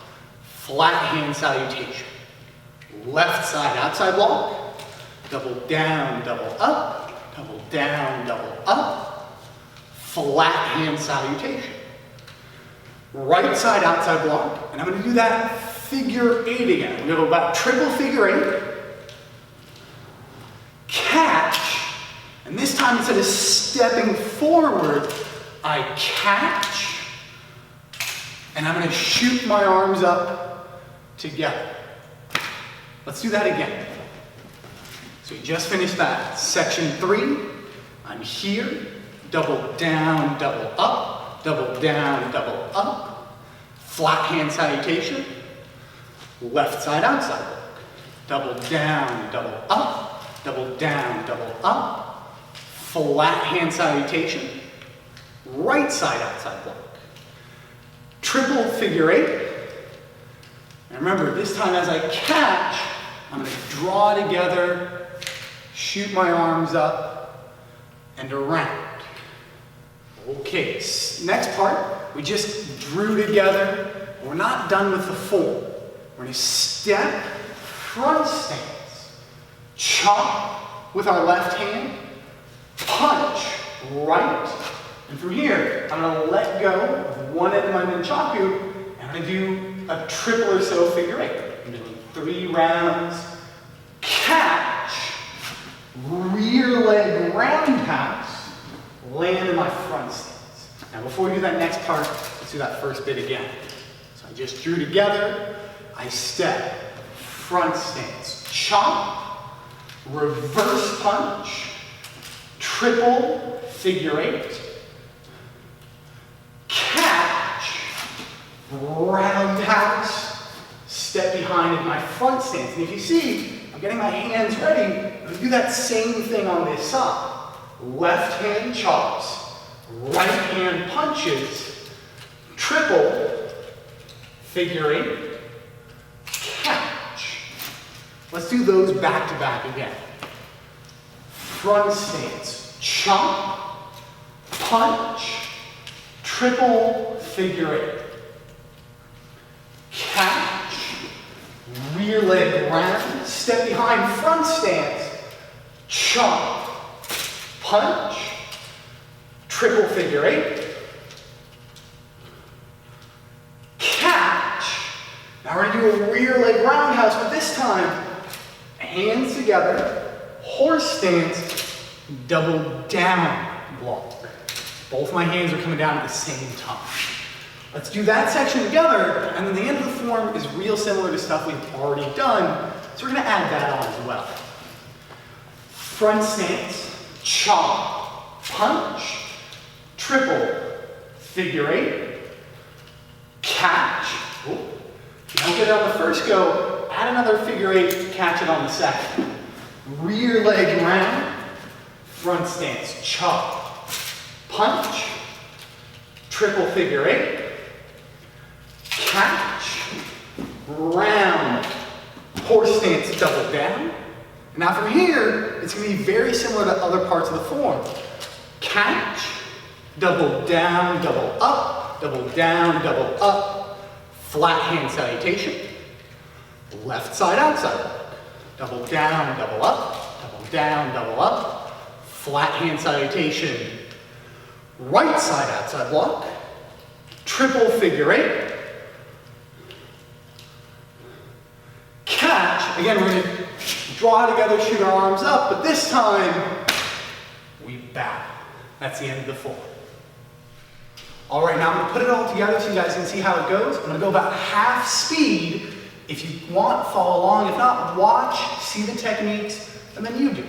flat hand salutation. Left side outside block, double down, double up, double down, double up, flat hand salutation. Right side outside block, and I'm going to do that figure 8 again. I'm going to go about triple figure 8, catch, and this time instead of stepping forward, I catch, and I'm going to shoot my arms up together. Let's do that again. So we just finished that. Section 3, I'm here, double down, double up, double down, double up, flat hand salutation, left side outside block, double down, double up, double down, double up, flat hand salutation, right side outside block, triple figure 8, and remember this time as I catch, I'm going to draw together, shoot my arms up, and around. Okay, next part, we just drew together. We're not done with the form. We're going to step, front stance, chop with our left hand, punch, right, and from here, I'm going to let go of one end of my nunchaku, and I'm going to do a triple or so figure 8. I'm doing 3 rounds, catch, rear leg roundhouse, land in my front stance. Now before we do that next part, let's do that first bit again. So I just drew together, I step, front stance, chop, reverse punch, triple figure 8, catch, roundhouse, step behind in my front stance. And if you see, I'm getting my hands ready. I'm going to do that same thing on this side. Left hand chops, right hand punches, triple, figure eight, catch. Let's do those back to back again. Front stance, chop, punch, triple, figure eight. Catch, rear leg round, step behind front stance, chop, punch, triple figure eight, catch. Now we're going to do a rear leg roundhouse, but this time, hands together, horse stance, double down block. Both my hands are coming down at the same time. Let's do that section together, and then the end of the form is real similar to stuff we've already done, so we're going to add that on as well. Front stance, chop, punch, triple, figure eight, catch. Ooh. If you don't get it on the first go, add another figure eight, catch it on the second. Rear leg round, front stance, chop, punch, triple figure eight, catch, round, horse stance, double down. Now from here, it's going to be very similar to other parts of the form. Catch, double down, double up, double down, double up, flat hand salutation, left side outside block, double down, double up, double down, double up, flat hand salutation, right side outside block, triple figure eight, catch. Again, we're going to draw together, shoot our arms up, but this time, we bow. That's the end of the form. All right, now I'm going to put it all together so you guys can see how it goes. I'm going to go about half speed. If you want, follow along. If not, watch, see the techniques, and then you do.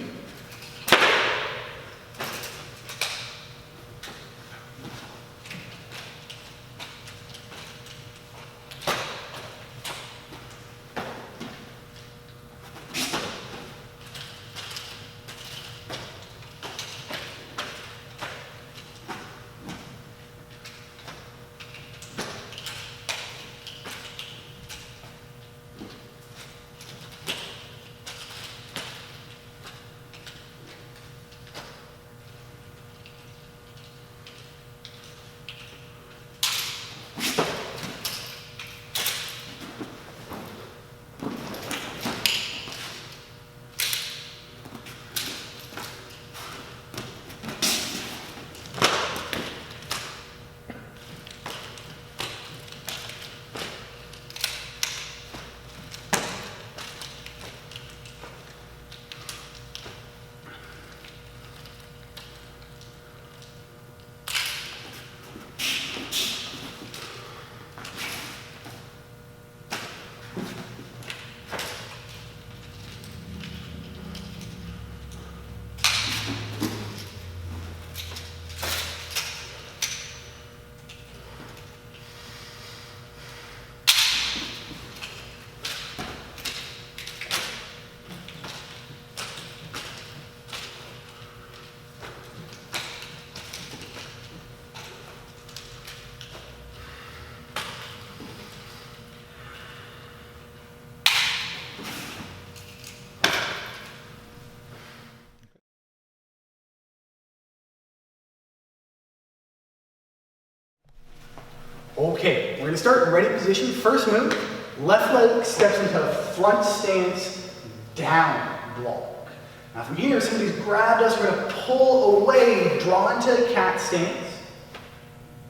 Okay, we're going to start in ready position. First move, left leg steps into front stance, down block. Now from here, somebody's grabbed us, we're going to pull away, draw into cat stance,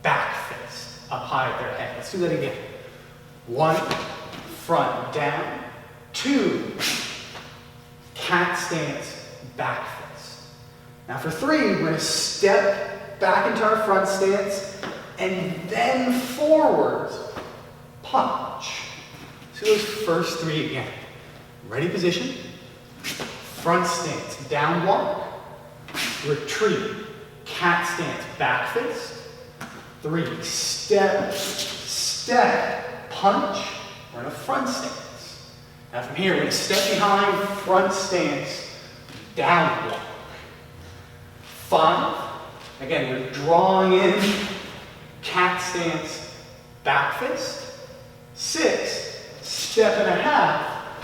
back fist, up high at their head. Let's do that again. 1, front, down. 2, cat stance, back fist. Now for 3, we're going to step back into our front stance, and then forwards, punch. So those first 3 again. Ready position, front stance, down block, retreat, cat stance, back fist. 3, step, step, punch, we're in a front stance. Now from here, we're going to step behind, front stance, down block. 5, again, we're drawing in, cat stance, back fist. 6, step and a half,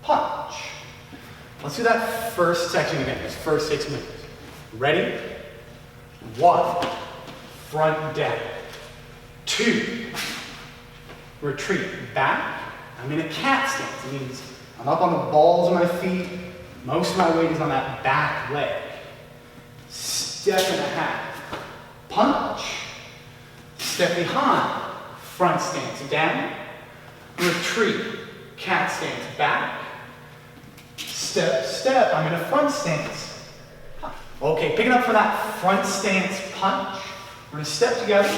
punch. Let's do that first section again, these first 6 moves. Ready? 1, front down. 2, retreat back. I'm in a cat stance. It means I'm up on the balls of my feet. Most of my weight is on that back leg. Step and a half, punch. Step behind, front stance down. Retreat, cat stance back. Step, step, I'm in a front stance. Okay, picking up for that front stance punch. We're gonna step together,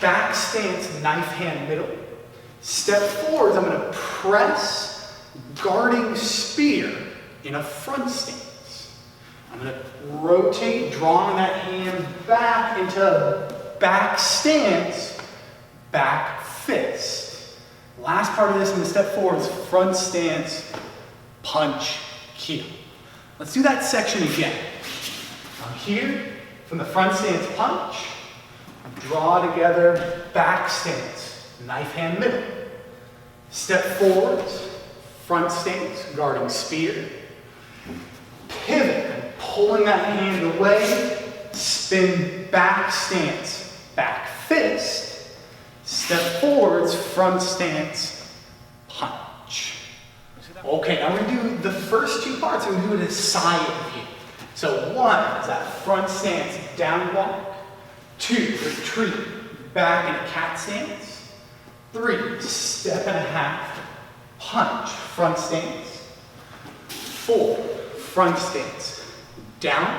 back stance, knife hand middle. Step forwards, I'm gonna press, guarding spear in a front stance. I'm gonna rotate, drawing that hand back into a back stance, back fist. Last part of this, I'm gonna step forwards, front stance, punch, heel. Let's do that section again. I'm here from the front stance punch, draw together, back stance, knife hand middle. Step forwards, front stance, guarding spear. Pivot, I'm pulling that hand away, spin back stance, back fist. Step forwards, front stance, punch. Okay, now we're gonna do the first 2 parts. We're gonna do it as side view. So 1 is that front stance, down walk. 2, retreat, back in a cat stance. 3, step and a half, punch, front stance. 4, front stance, down.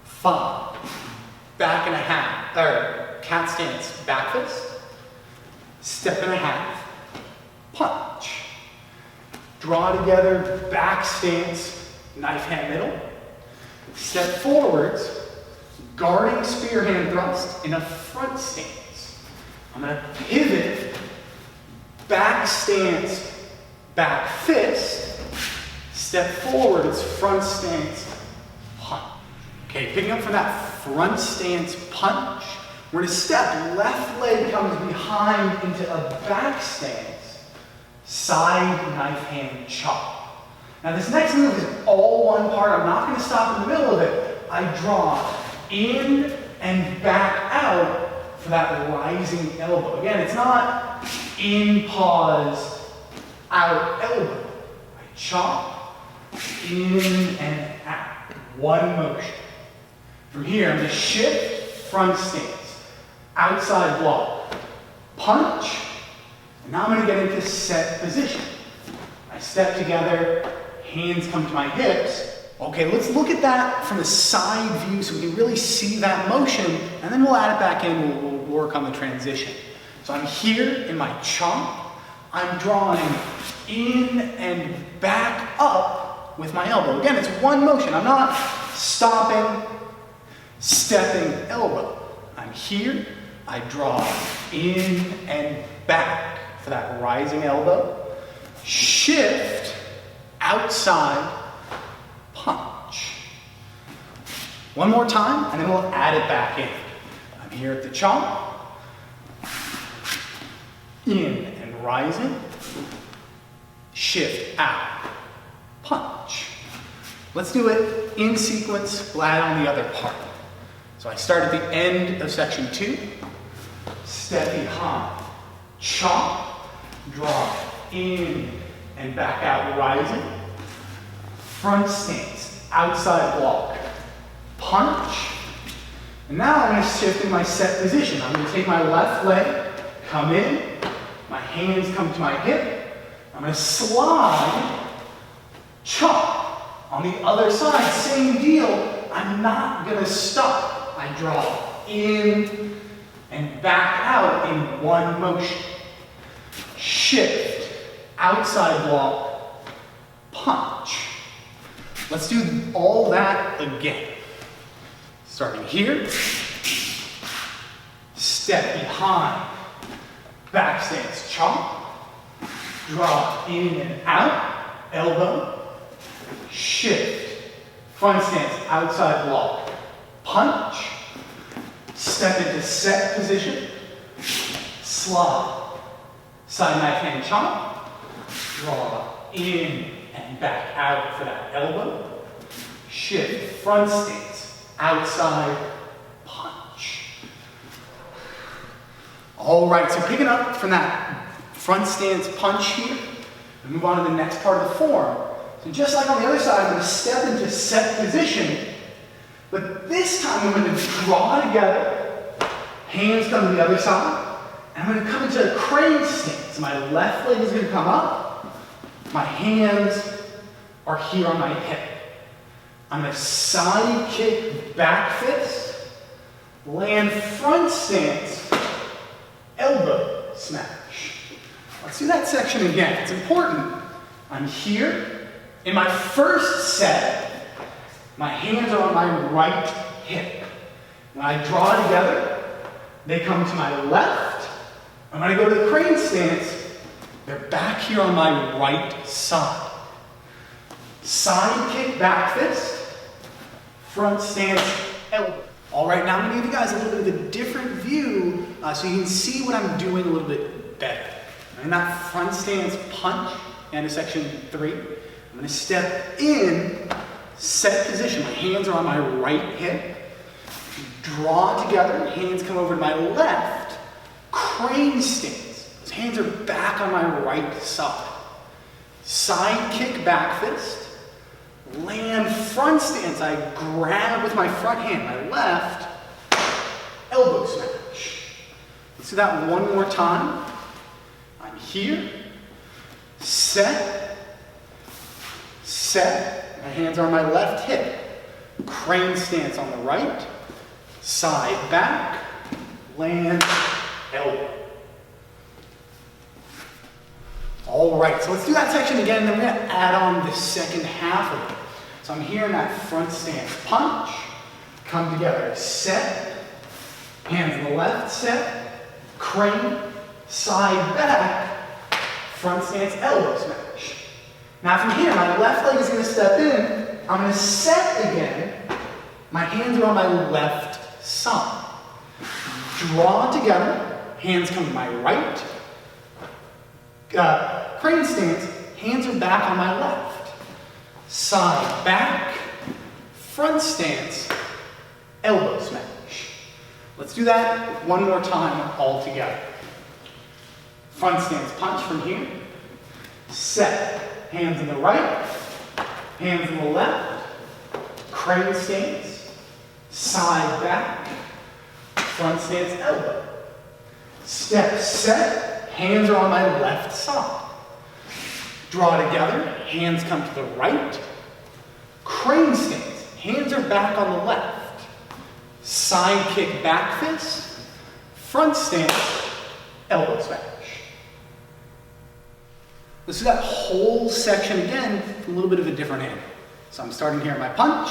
5, back and a half, or cat stance, back fist. Step and a half, punch. Draw together, back stance, knife hand middle. Step forwards, guarding spear hand thrust in a front stance. I'm going to pivot, back stance, back fist. Step forwards, front stance, punch. Okay, picking up from that front stance punch, we're going to step, left leg comes behind into a back stance. Side knife hand chop. Now this next move is all one part. I'm not going to stop in the middle of it. I draw in and back out for that rising elbow. Again, it's not in, pause, out, elbow. I chop, in and out. One motion. From here, I'm going to shift, front stance, outside block, punch. Now I'm going to get into set position. I step together, hands come to my hips. Okay, let's look at that from a side view so we can really see that motion, and then we'll add it back in, we'll work on the transition. So I'm here in my chomp. I'm drawing in and back up with my elbow. Again, it's one motion. I'm not stopping, stepping, elbow. I'm here. I draw in and back for that rising elbow. Shift, outside, punch. One more time, and then we'll add it back in. I'm here at the chomp. In and rising. Shift, out, punch. Let's do it in sequence, we'll add on the other part. So I start at the end of section 2. Step behind, chomp, draw in and back out, rising. Front stance, outside block, punch. And now I'm going to shift in my set position. I'm going to take my left leg, come in, my hands come to my hip. I'm going to slide, chop. On the other side, same deal. I'm not going to stop. I draw in and back out in one motion. Shift, outside block, punch. Let's do all that again. Starting here, step behind, back stance chop, draw in and out, elbow, shift, front stance, outside block, punch, step into set position, slide, side knife hand chop, draw in and back out for that elbow, shift, front stance, outside, punch. All right, so picking up from that front stance punch here, we move on to the next part of the form. So just like on the other side, I'm going to step into set position, but this time I'm going to draw together, hands come to the other side, and I'm going to come into a crane stance. My left leg is going to come up, my hands are here on my hip. I'm going to side kick back fist, land front stance, elbow smash. Let's do that section again. It's important. I'm here. In my first set, my hands are on my right hip. When I draw together, they come to my left. And when I go to the crane stance, they're back here on my right side. Side kick back fist, front stance, elbow. All right, now I'm going to give you guys a little bit of a different view so you can see what I'm doing a little bit better. In that front stance punch, into section 3, I'm going to step in, set position. My hands are on my right hip. Draw together, hands come over to my left. Crane stance. Those hands are back on my right side. Side kick back fist. Land front stance. I grab with my front hand, my left. Elbow smash. Let's do that one more time. I'm here. Set. Set. My hands are on my left hip. Crane stance on the right. Side back. Land. Elbow. All right, so let's do that section again, and then we're going to add on the second half of it. So I'm here in that front stance punch. Come together. Set. Hands on the left. Set. Crane. Side back. Front stance elbow smash. Now from here, my left leg is going to step in. I'm going to set again. My hands are on my left side. Draw together. Hands come to my right. Crane stance. Hands are back on my left. Side back. Front stance. Elbow smash. Let's do that one more time all together. Front stance punch from here. Set. Hands on the right. Hands on the left. Crane stance. Side back. Front stance elbow. Step set. Hands are on my left side. Draw together. Hands come to the right. Crane stance. Hands are back on the left. Side kick back fist. Front stance. Elbow smash. Let's do that whole section again from a little bit of a different angle. So I'm starting here at my punch.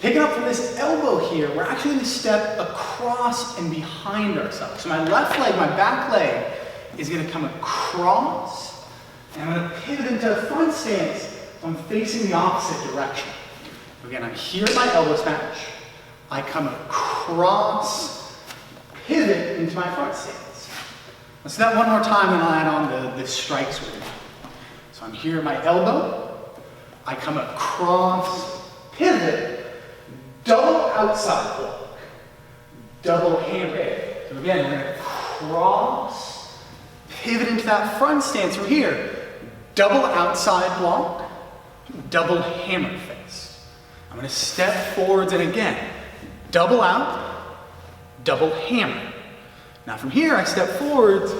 Picking up from this elbow here, we're actually going to step across and behind ourselves. So my left leg, my back leg, is going to come across. And I'm going to pivot into a front stance, so I'm facing the opposite direction. Again, I'm here at my elbow smash. I come across, pivot into my front stance. Let's do that one more time and I'll add on the strikes with it. So I'm here at my elbow. I come across, pivot, double outside block, double hammer. So again, we're going to cross, pivot into that front stance from here. Double outside block, double hammer fist. I'm going to step forwards and again, double out, double hammer. Now from here, I step forwards,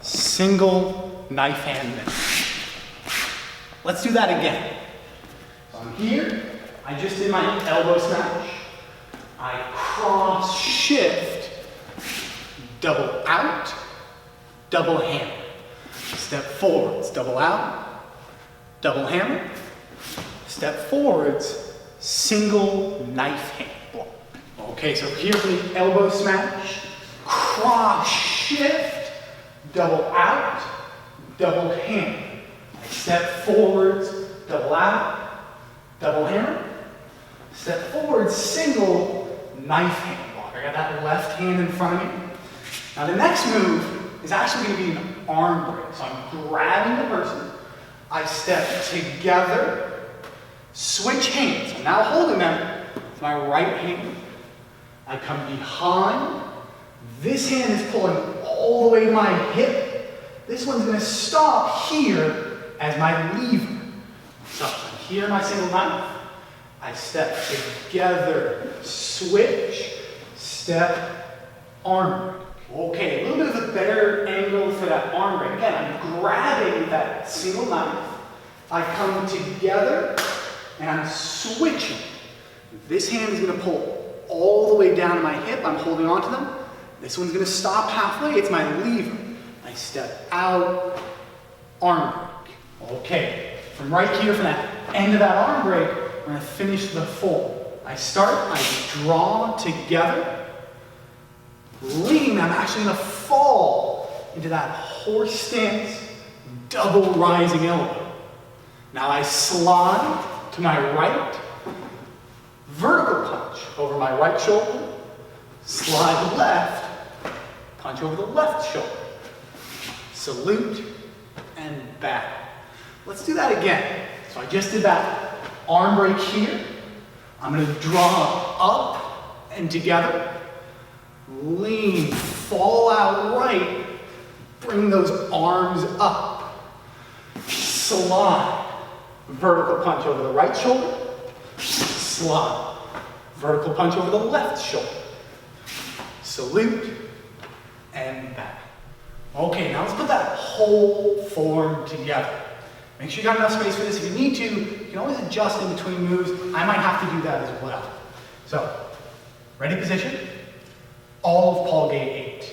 single knife hand miss. Let's do that again. So I'm here, I just did my elbow smash. I cross shift, double out, double hammer. Step forwards, double out, double hammer. Step forwards, single knife hand block. Okay, so here for the elbow smash, cross shift, double out, double hammer. I step forwards, double out, double hammer. Step forward, single knife hand block. I got that left hand in front of me. Now the next move is actually going to be an arm break. So I'm grabbing the person. I step together, switch hands. I'm now holding them with my right hand. I come behind. This hand is pulling all the way to my hip. This one's going to stop here as my lever. So here my single knife. I step together, switch, step, arm break. Okay, a little bit of a better angle for that arm break. Again, I'm grabbing that single knife. I come together and I'm switching. This hand is going to pull all the way down to my hip. I'm holding on to them. This one's going to stop halfway. It's my lever. I step out, arm break. Okay, from right here, from that end of that arm break, we're going to finish the full. I start, I draw together, lean. I'm actually going to fall into that horse stance, double rising elbow. Now I slide to my right, vertical punch over my right shoulder, slide left, punch over the left shoulder, salute, and back. Let's do that again. So I just did that arm break here. I'm going to draw up and together, lean, fall out right, bring those arms up, slide, vertical punch over the right shoulder, slide, vertical punch over the left shoulder, salute, and back. Okay, now let's put that whole form together. Make sure you got enough space for this. If you need to, you can always adjust in between moves. I might have to do that as well. So, ready position, all of Paul Gate 8.